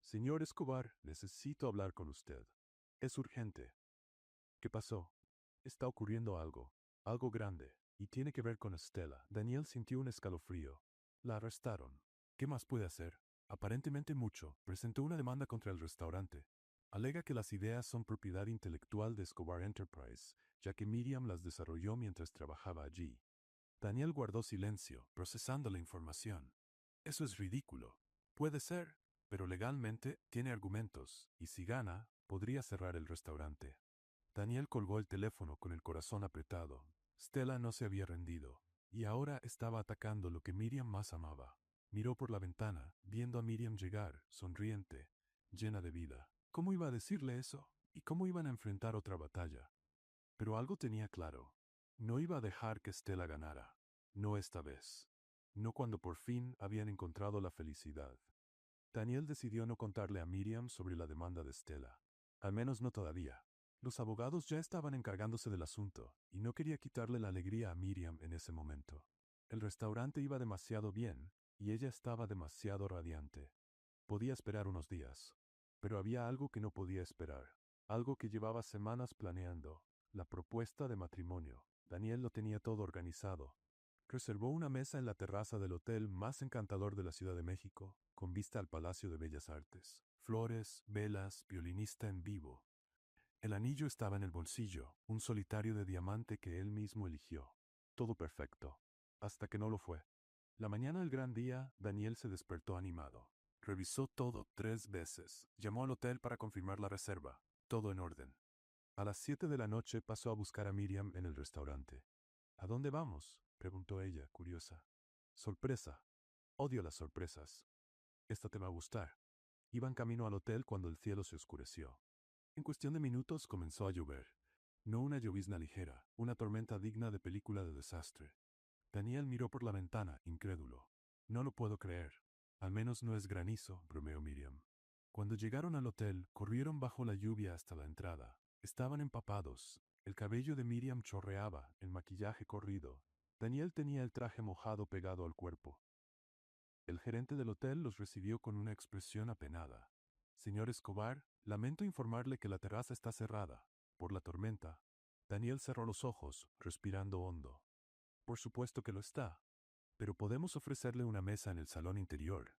Señor Escobar, necesito hablar con usted. Es urgente. ¿Qué pasó? Está ocurriendo algo. Algo grande. Y tiene que ver con Estela. Daniel sintió un escalofrío. La arrestaron. ¿Qué más puede hacer? Aparentemente mucho. Presentó una demanda contra el restaurante. Alega que las ideas son propiedad intelectual de Escobar Enterprise, ya que Miriam las desarrolló mientras trabajaba allí. Daniel guardó silencio, procesando la información. Eso es ridículo. Puede ser, pero legalmente tiene argumentos, y si gana, podría cerrar el restaurante. Daniel colgó el teléfono con el corazón apretado. Stella no se había rendido, y ahora estaba atacando lo que Miriam más amaba. Miró por la ventana, viendo a Miriam llegar, sonriente, llena de vida. ¿Cómo iba a decirle eso? ¿Y cómo iban a enfrentar otra batalla? Pero algo tenía claro. No iba a dejar que Stella ganara. No esta vez. No cuando por fin habían encontrado la felicidad. Daniel decidió no contarle a Miriam sobre la demanda de Stella. Al menos no todavía. Los abogados ya estaban encargándose del asunto, y no quería quitarle la alegría a Miriam en ese momento. El restaurante iba demasiado bien, y ella estaba demasiado radiante. Podía esperar unos días. Pero había algo que no podía esperar. Algo que llevaba semanas planeando. La propuesta de matrimonio. Daniel lo tenía todo organizado. Reservó una mesa en la terraza del hotel más encantador de la Ciudad de México, con vista al Palacio de Bellas Artes. Flores, velas, violinista en vivo. El anillo estaba en el bolsillo, un solitario de diamante que él mismo eligió. Todo perfecto. Hasta que no lo fue. La mañana del gran día, Daniel se despertó animado. Revisó todo 3 veces. Llamó al hotel para confirmar la reserva. Todo en orden. A las 7 de la noche pasó a buscar a Miriam en el restaurante. ¿A dónde vamos?, preguntó ella, curiosa. Sorpresa. Odio las sorpresas. Esta te va a gustar. Iban camino al hotel cuando el cielo se oscureció. En cuestión de minutos comenzó a llover. No una llovizna ligera, una tormenta digna de película de desastre. Daniel miró por la ventana, incrédulo. No lo puedo creer. Al menos no es granizo, bromeó Miriam. Cuando llegaron al hotel, corrieron bajo la lluvia hasta la entrada. Estaban empapados. El cabello de Miriam chorreaba, el maquillaje corrido. Daniel tenía el traje mojado pegado al cuerpo. El gerente del hotel los recibió con una expresión apenada. Señor Escobar, lamento informarle que la terraza está cerrada. Por la tormenta. Daniel cerró los ojos, respirando hondo. Por supuesto que lo está. Pero podemos ofrecerle una mesa en el salón interior.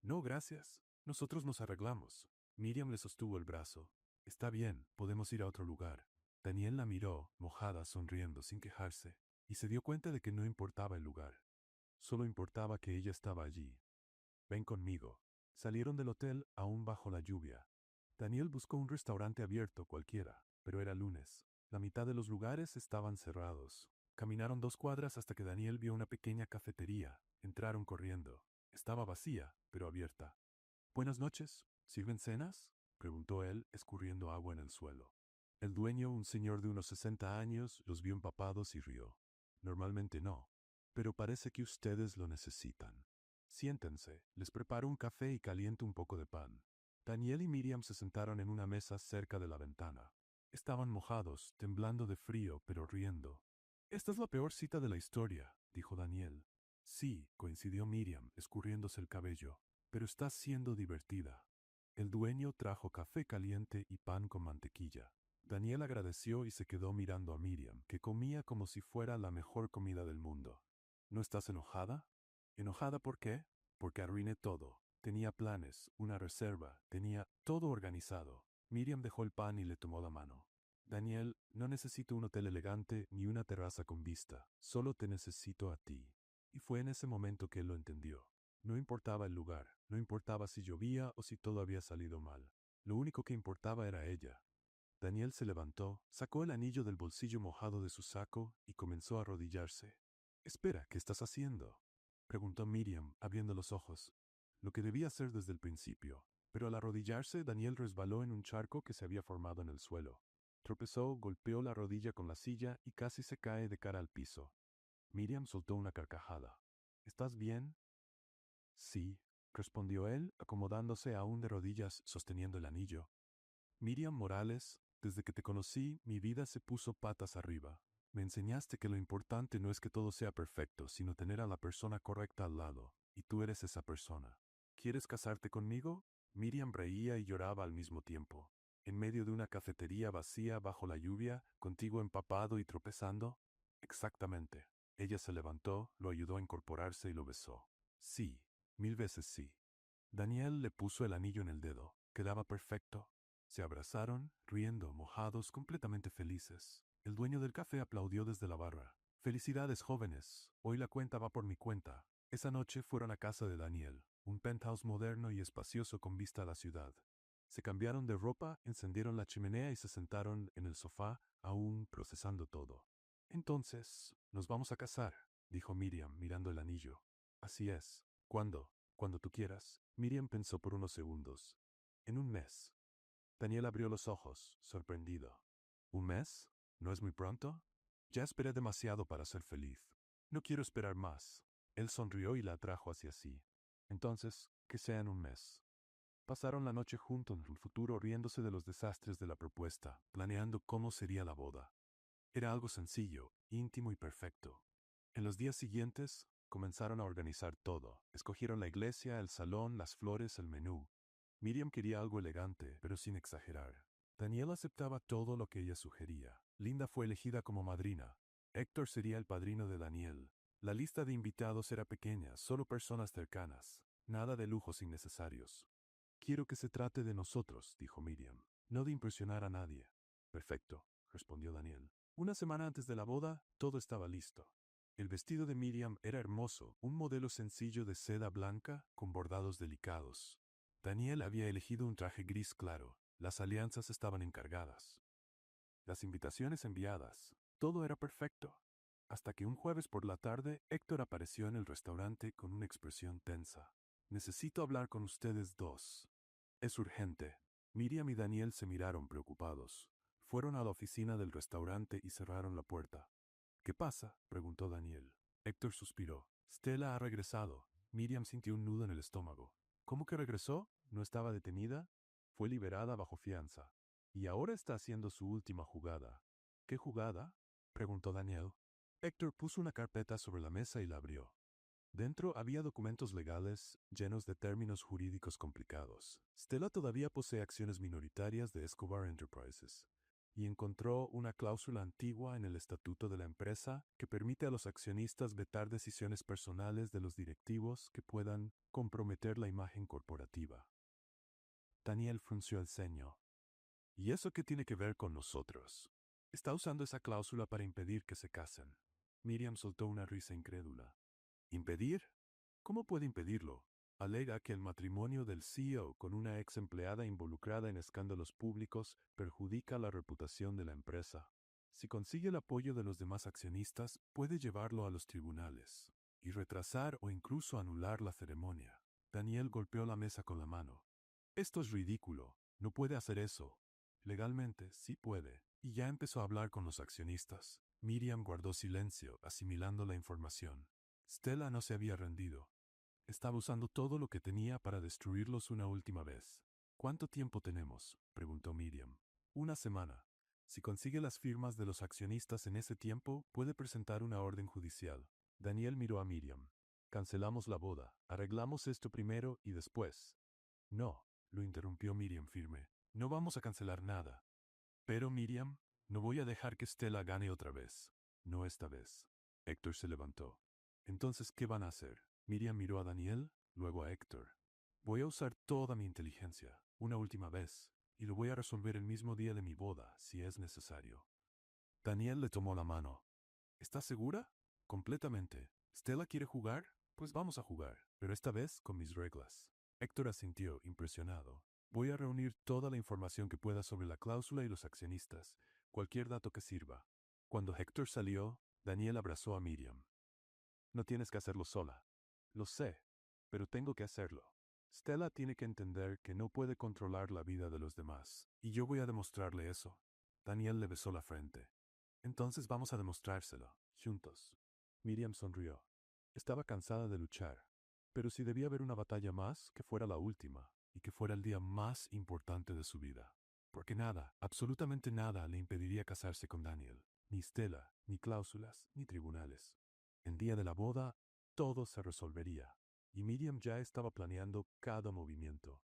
No, gracias. Nosotros nos arreglamos. Miriam le sostuvo el brazo. Está bien, podemos ir a otro lugar. Daniel la miró, mojada, sonriendo, sin quejarse, y se dio cuenta de que no importaba el lugar. Solo importaba que ella estaba allí. Ven conmigo. Salieron del hotel, aún bajo la lluvia. Daniel buscó un restaurante abierto cualquiera, pero era lunes. La mitad de los lugares estaban cerrados. Caminaron 2 cuadras hasta que Daniel vio una pequeña cafetería. Entraron corriendo. Estaba vacía, pero abierta. Buenas noches. ¿Sirven cenas? Preguntó él, escurriendo agua en el suelo. El dueño, un señor de unos 60 años, los vio empapados y rió. Normalmente no, pero parece que ustedes lo necesitan. Siéntense, les preparo un café y caliento un poco de pan. Daniel y Miriam se sentaron en una mesa cerca de la ventana. Estaban mojados, temblando de frío, pero riendo. Esta es la peor cita de la historia, dijo Daniel. Sí, coincidió Miriam, escurriéndose el cabello, pero está siendo divertida. El dueño trajo café caliente y pan con mantequilla. Daniel agradeció y se quedó mirando a Miriam, que comía como si fuera la mejor comida del mundo. ¿No estás enojada? ¿Enojada por qué? Porque arruiné todo. Tenía planes, una reserva, tenía todo organizado. Miriam dejó el pan y le tomó la mano. Daniel, no necesito un hotel elegante ni una terraza con vista, solo te necesito a ti. Y fue en ese momento que él lo entendió. No importaba el lugar, no importaba si llovía o si todo había salido mal. Lo único que importaba era ella. Daniel se levantó, sacó el anillo del bolsillo mojado de su saco y comenzó a arrodillarse. Espera, ¿qué estás haciendo? Preguntó Miriam, abriendo los ojos. Lo que debía hacer desde el principio. Pero al arrodillarse, Daniel resbaló en un charco que se había formado en el suelo. Tropezó, golpeó la rodilla con la silla y casi se cae de cara al piso. Miriam soltó una carcajada. ¿Estás bien? Sí, respondió él, acomodándose aún de rodillas sosteniendo el anillo. Miriam Morales, desde que te conocí, mi vida se puso patas arriba. Me enseñaste que lo importante no es que todo sea perfecto, sino tener a la persona correcta al lado, y tú eres esa persona. ¿Quieres casarte conmigo? Miriam reía y lloraba al mismo tiempo. En medio de una cafetería vacía bajo la lluvia, contigo empapado y tropezando. Exactamente. Ella se levantó, lo ayudó a incorporarse y lo besó. Sí, 1000 veces sí. Daniel le puso el anillo en el dedo. Quedaba perfecto. Se abrazaron, riendo, mojados, completamente felices. El dueño del café aplaudió desde la barra. Felicidades, jóvenes. Hoy la cuenta va por mi cuenta. Esa noche fueron a casa de Daniel, un penthouse moderno y espacioso con vista a la ciudad. Se cambiaron de ropa, encendieron la chimenea y se sentaron en el sofá, aún procesando todo. Entonces, nos vamos a casar, dijo Miriam, mirando el anillo. Así es. ¿Cuándo? Cuando tú quieras. Miriam pensó por unos segundos. En un mes. Daniel abrió los ojos, sorprendido. ¿Un mes? ¿No es muy pronto? Ya esperé demasiado para ser feliz. No quiero esperar más. Él sonrió y la atrajo hacia sí. Entonces, que sea en un mes. Pasaron la noche juntos en el futuro riéndose de los desastres de la propuesta, planeando cómo sería la boda. Era algo sencillo, íntimo y perfecto. En los días siguientes, comenzaron a organizar todo. Escogieron la iglesia, el salón, las flores, el menú. Miriam quería algo elegante, pero sin exagerar. Daniel aceptaba todo lo que ella sugería. Linda fue elegida como madrina. Héctor sería el padrino de Daniel. La lista de invitados era pequeña, solo personas cercanas. Nada de lujos innecesarios. Quiero que se trate de nosotros, dijo Miriam, no de impresionar a nadie. Perfecto, respondió Daniel. Una semana antes de la boda, todo estaba listo. El vestido de Miriam era hermoso, un modelo sencillo de seda blanca con bordados delicados. Daniel había elegido un traje gris claro. Las alianzas estaban encargadas. Las invitaciones enviadas. Todo era perfecto. Hasta que un jueves por la tarde, Héctor apareció en el restaurante con una expresión tensa. Necesito hablar con ustedes dos. Es urgente. Miriam y Daniel se miraron preocupados. Fueron a la oficina del restaurante y cerraron la puerta. ¿Qué pasa?, preguntó Daniel. Héctor suspiró. Stella ha regresado. Miriam sintió un nudo en el estómago. ¿Cómo que regresó? ¿No estaba detenida? Fue liberada bajo fianza. Y ahora está haciendo su última jugada. ¿Qué jugada?, preguntó Daniel. Héctor puso una carpeta sobre la mesa y la abrió. Dentro había documentos legales llenos de términos jurídicos complicados. Stella todavía posee acciones minoritarias de Escobar Enterprises y encontró una cláusula antigua en el estatuto de la empresa que permite a los accionistas vetar decisiones personales de los directivos que puedan comprometer la imagen corporativa. Daniel frunció el ceño. ¿Y eso qué tiene que ver con nosotros? Está usando esa cláusula para impedir que se casen. Miriam soltó una risa incrédula. ¿Impedir? ¿Cómo puede impedirlo? Alega que el matrimonio del CEO con una ex empleada involucrada en escándalos públicos perjudica la reputación de la empresa. Si consigue el apoyo de los demás accionistas, puede llevarlo a los tribunales y retrasar o incluso anular la ceremonia. Daniel golpeó la mesa con la mano. Esto es ridículo. No puede hacer eso. Legalmente, sí puede. Y ya empezó a hablar con los accionistas. Miriam guardó silencio, asimilando la información. Stella no se había rendido. Estaba usando todo lo que tenía para destruirlos una última vez. ¿Cuánto tiempo tenemos?, preguntó Miriam. Una semana. Si consigue las firmas de los accionistas en ese tiempo, puede presentar una orden judicial. Daniel miró a Miriam. Cancelamos la boda. Arreglamos esto primero y después. No, lo interrumpió Miriam firme. No vamos a cancelar nada. Pero Miriam, no voy a dejar que Stella gane otra vez. No esta vez. Héctor se levantó. Entonces, ¿qué van a hacer? Miriam miró a Daniel, luego a Héctor. Voy a usar toda mi inteligencia, una última vez, y lo voy a resolver el mismo día de mi boda, si es necesario. Daniel le tomó la mano. ¿Estás segura? Completamente. ¿Stella quiere jugar? Pues vamos a jugar, pero esta vez con mis reglas. Héctor asintió, impresionado. Voy a reunir toda la información que pueda sobre la cláusula y los accionistas, cualquier dato que sirva. Cuando Héctor salió, Daniel abrazó a Miriam. No tienes que hacerlo sola. Lo sé, pero tengo que hacerlo. Stella tiene que entender que no puede controlar la vida de los demás, y yo voy a demostrarle eso. Daniel le besó la frente. Entonces vamos a demostrárselo, juntos. Miriam sonrió. Estaba cansada de luchar, pero si debía haber una batalla más, que fuera la última, y que fuera el día más importante de su vida. Porque nada, absolutamente nada, le impediría casarse con Daniel. Ni Stella, ni cláusulas, ni tribunales. El día de la boda, todo se resolvería, y Miriam ya estaba planeando cada movimiento.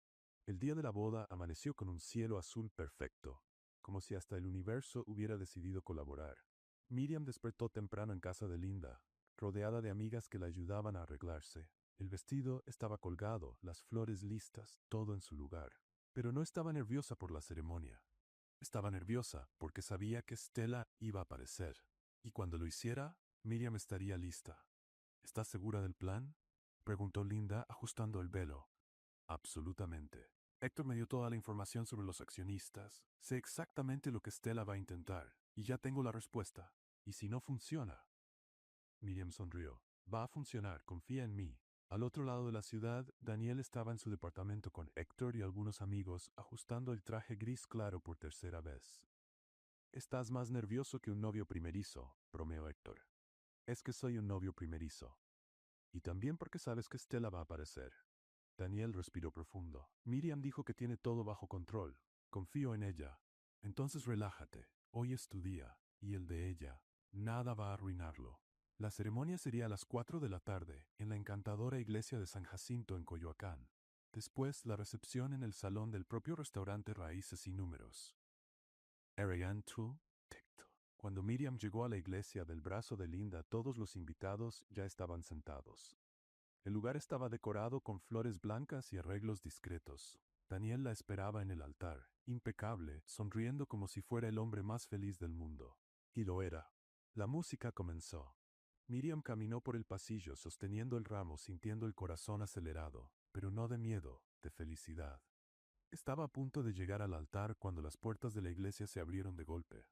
El día de la boda amaneció con un cielo azul perfecto, como si hasta el universo hubiera decidido colaborar. Miriam despertó temprano en casa de Linda, rodeada de amigas que la ayudaban a arreglarse. El vestido estaba colgado, las flores listas, todo en su lugar. Pero no estaba nerviosa por la ceremonia. Estaba nerviosa porque sabía que Stella iba a aparecer, y cuando lo hiciera, Miriam estaría lista. ¿Estás segura del plan?, preguntó Linda, ajustando el velo. Absolutamente. Héctor me dio toda la información sobre los accionistas. Sé exactamente lo que Stella va a intentar, y ya tengo la respuesta. ¿Y si no funciona? Miriam sonrió. Va a funcionar, confía en mí. Al otro lado de la ciudad, Daniel estaba en su departamento con Héctor y algunos amigos, ajustando el traje gris claro por tercera vez. Estás más nervioso que un novio primerizo, bromeó Héctor. Es que soy un novio primerizo. Y también porque sabes que Stella va a aparecer. Daniel respiró profundo. Miriam dijo que tiene todo bajo control. Confío en ella. Entonces relájate. Hoy es tu día, y el de ella. Nada va a arruinarlo. La ceremonia sería a las 4 de la tarde, en la encantadora iglesia de San Jacinto en Coyoacán. Después, la recepción en el salón del propio restaurante Raíces y Números. Ariane True, Tecto. Cuando Miriam llegó a la iglesia del brazo de Linda, todos los invitados ya estaban sentados. El lugar estaba decorado con flores blancas y arreglos discretos. Daniel la esperaba en el altar, impecable, sonriendo como si fuera el hombre más feliz del mundo. Y lo era. La música comenzó. Miriam caminó por el pasillo sosteniendo el ramo, sintiendo el corazón acelerado, pero no de miedo, de felicidad. Estaba a punto de llegar al altar cuando las puertas de la iglesia se abrieron de golpe.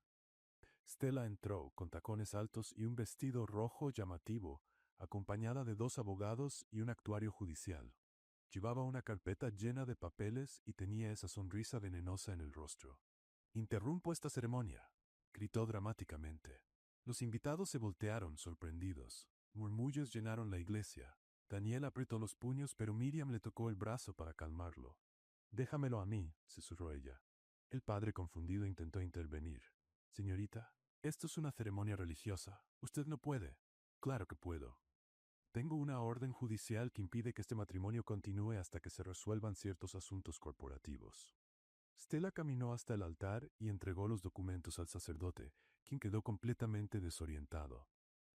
Stella entró, con tacones altos y un vestido rojo llamativo, acompañada de 2 abogados y un actuario judicial. Llevaba una carpeta llena de papeles y tenía esa sonrisa venenosa en el rostro. «Interrumpo esta ceremonia», gritó dramáticamente. Los invitados se voltearon, sorprendidos. Murmullos llenaron la iglesia. Daniel apretó los puños, pero Miriam le tocó el brazo para calmarlo. «Déjamelo a mí», susurró ella. El padre confundido intentó intervenir. «Señorita, esto es una ceremonia religiosa. Usted no puede». «Claro que puedo. Tengo una orden judicial que impide que este matrimonio continúe hasta que se resuelvan ciertos asuntos corporativos. Stella caminó hasta el altar y entregó los documentos al sacerdote, quien quedó completamente desorientado.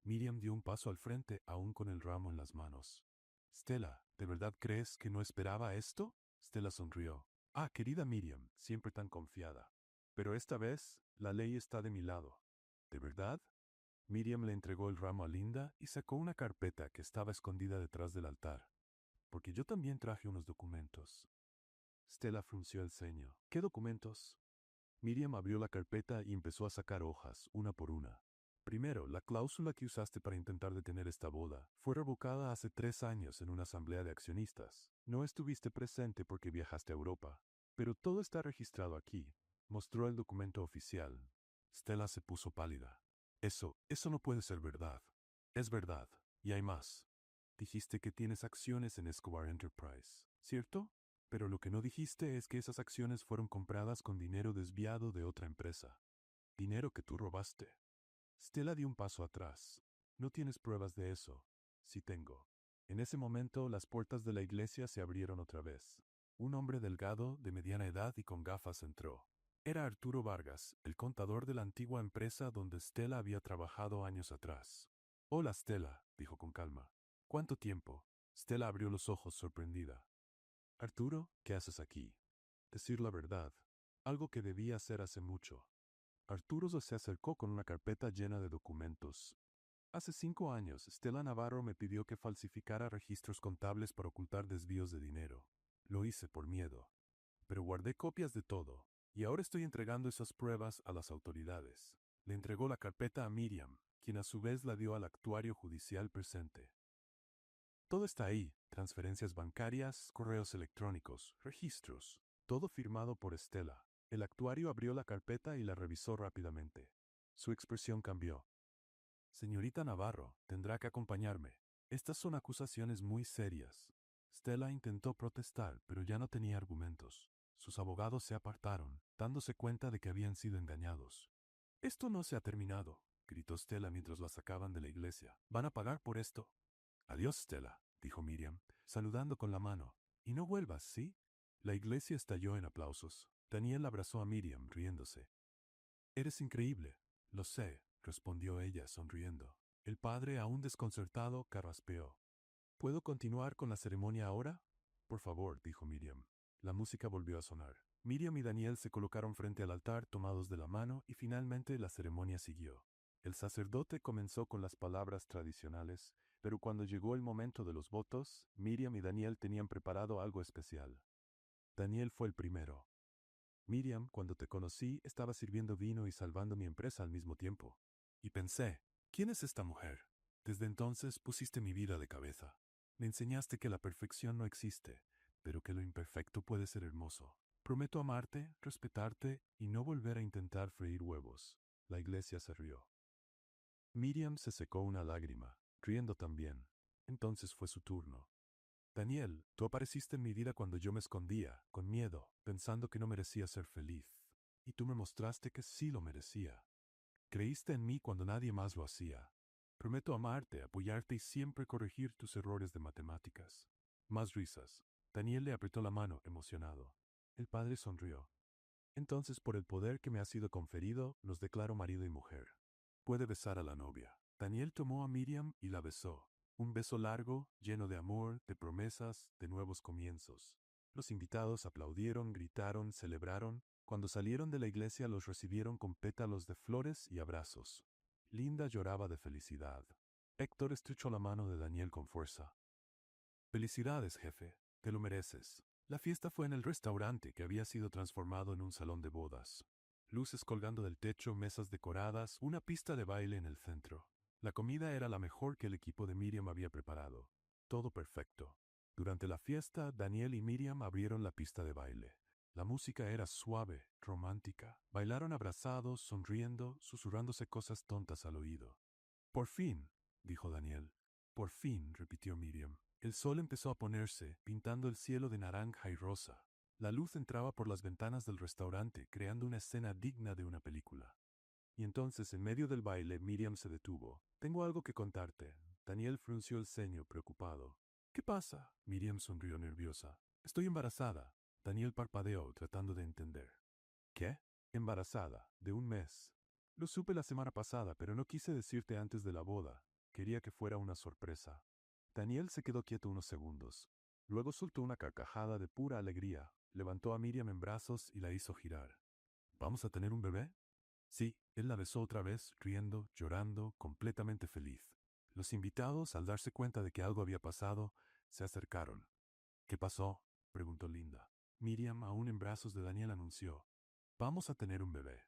Miriam dio un paso al frente, aún con el ramo en las manos. Stella, ¿de verdad crees que no esperaba esto? Stella sonrió. Ah, querida Miriam, siempre tan confiada. Pero esta vez, la ley está de mi lado. ¿De verdad? Miriam le entregó el ramo a Linda y sacó una carpeta que estaba escondida detrás del altar. Porque yo también traje unos documentos. Stella frunció el ceño. ¿Qué documentos? Miriam abrió la carpeta y empezó a sacar hojas, una por una. Primero, la cláusula que usaste para intentar detener esta boda fue revocada hace 3 años en una asamblea de accionistas. No estuviste presente porque viajaste a Europa. Pero todo está registrado aquí. Mostró el documento oficial. Stella se puso pálida. Eso no puede ser verdad. Es verdad. Y hay más. Dijiste que tienes acciones en Escobar Enterprise, ¿cierto? Pero lo que no dijiste es que esas acciones fueron compradas con dinero desviado de otra empresa. Dinero que tú robaste. Stella dio un paso atrás. No tienes pruebas de eso. Sí tengo. En ese momento las puertas de la iglesia se abrieron otra vez. Un hombre delgado, de mediana edad y con gafas entró. Era Arturo Vargas, el contador de la antigua empresa donde Stella había trabajado años atrás. Hola Stella, dijo con calma. ¿Cuánto tiempo? Stella abrió los ojos sorprendida. Arturo, ¿qué haces aquí? Decir la verdad. Algo que debía hacer hace mucho. Arturo se acercó con una carpeta llena de documentos. Hace 5 años, Stella Navarro me pidió que falsificara registros contables para ocultar desvíos de dinero. Lo hice por miedo. Pero guardé copias de todo, y ahora estoy entregando esas pruebas a las autoridades. Le entregó la carpeta a Miriam, quien a su vez la dio al actuario judicial presente. Todo está ahí, transferencias bancarias, correos electrónicos, registros, todo firmado por Stella. El actuario abrió la carpeta y la revisó rápidamente. Su expresión cambió. Señorita Navarro, tendrá que acompañarme. Estas son acusaciones muy serias. Stella intentó protestar, pero ya no tenía argumentos. Sus abogados se apartaron, dándose cuenta de que habían sido engañados. Esto no se ha terminado, gritó Stella mientras la sacaban de la iglesia. ¿Van a pagar por esto? Adiós, Stella, dijo Miriam, saludando con la mano. Y no vuelvas, ¿sí? La iglesia estalló en aplausos. Daniel abrazó a Miriam, riéndose. Eres increíble. Lo sé, respondió ella, sonriendo. El padre, aún desconcertado, carraspeó. ¿Puedo continuar con la ceremonia ahora? Por favor, dijo Miriam. La música volvió a sonar. Miriam y Daniel se colocaron frente al altar tomados de la mano y finalmente la ceremonia siguió. El sacerdote comenzó con las palabras tradicionales, pero cuando llegó el momento de los votos, Miriam y Daniel tenían preparado algo especial. Daniel fue el primero. Miriam, cuando te conocí, estaba sirviendo vino y salvando mi empresa al mismo tiempo. Y pensé, ¿quién es esta mujer? Desde entonces pusiste mi vida de cabeza. Me enseñaste que la perfección no existe, pero que lo imperfecto puede ser hermoso. Prometo amarte, respetarte y no volver a intentar freír huevos. La iglesia se rió. Miriam se secó una lágrima, riendo también. Entonces fue su turno. Daniel, tú apareciste en mi vida cuando yo me escondía, con miedo, pensando que no merecía ser feliz. Y tú me mostraste que sí lo merecía. Creíste en mí cuando nadie más lo hacía. Prometo amarte, apoyarte y siempre corregir tus errores de matemáticas. Más risas. Daniel le apretó la mano, emocionado. El padre sonrió. Entonces, por el poder que me ha sido conferido, los declaro marido y mujer. Puede besar a la novia. Daniel tomó a Miriam y la besó. Un beso largo, lleno de amor, de promesas, de nuevos comienzos. Los invitados aplaudieron, gritaron, celebraron. Cuando salieron de la iglesia los recibieron con pétalos de flores y abrazos. Linda lloraba de felicidad. Héctor estrechó la mano de Daniel con fuerza. Felicidades, jefe. Te lo mereces. La fiesta fue en el restaurante que había sido transformado en un salón de bodas. Luces colgando del techo, mesas decoradas, una pista de baile en el centro. La comida era la mejor que el equipo de Miriam había preparado. Todo perfecto. Durante la fiesta, Daniel y Miriam abrieron la pista de baile. La música era suave, romántica. Bailaron abrazados, sonriendo, susurrándose cosas tontas al oído. Por fin, dijo Daniel. Por fin, repitió Miriam. El sol empezó a ponerse, pintando el cielo de naranja y rosa. La luz entraba por las ventanas del restaurante, creando una escena digna de una película. Y entonces, en medio del baile, Miriam se detuvo. Tengo algo que contarte. Daniel frunció el ceño, preocupado. ¿Qué pasa? Miriam sonrió nerviosa. Estoy embarazada. Daniel parpadeó, tratando de entender. ¿Qué? Embarazada, de un mes. Lo supe la semana pasada, pero no quise decirte antes de la boda. Quería que fuera una sorpresa. Daniel se quedó quieto unos segundos. Luego soltó una carcajada de pura alegría, levantó a Miriam en brazos y la hizo girar. ¿Vamos a tener un bebé? Sí, él la besó otra vez, riendo, llorando, completamente feliz. Los invitados, al darse cuenta de que algo había pasado, se acercaron. ¿Qué pasó? Preguntó Linda. Miriam, aún en brazos de Daniel, anunció. Vamos a tener un bebé.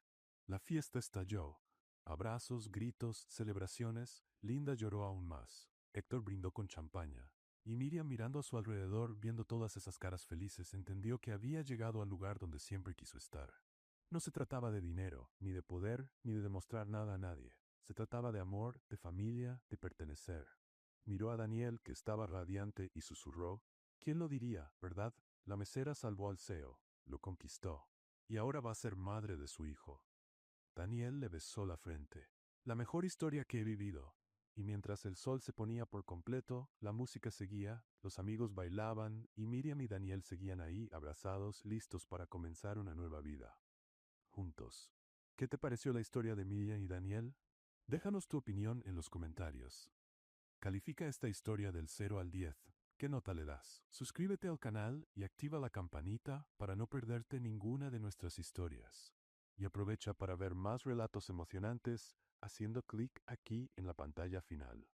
La fiesta estalló. Abrazos, gritos, celebraciones. Linda lloró aún más. Héctor brindó con champaña. Y Miriam, mirando a su alrededor, viendo todas esas caras felices, entendió que había llegado al lugar donde siempre quiso estar. No se trataba de dinero, ni de poder, ni de demostrar nada a nadie. Se trataba de amor, de familia, de pertenecer. Miró a Daniel, que estaba radiante, y susurró. ¿Quién lo diría, verdad? La mesera salvó al CEO, lo conquistó, y ahora va a ser madre de su hijo. Daniel le besó la frente. La mejor historia que he vivido. Y mientras el sol se ponía por completo, la música seguía, los amigos bailaban, y Miriam y Daniel seguían ahí, abrazados, listos para comenzar una nueva vida. Juntos. ¿Qué te pareció la historia de Miriam y Daniel? Déjanos tu opinión en los comentarios. Califica esta historia del 0 al 10. ¿Qué nota le das? Suscríbete al canal y activa la campanita para no perderte ninguna de nuestras historias. Y aprovecha para ver más relatos emocionantes haciendo clic aquí en la pantalla final.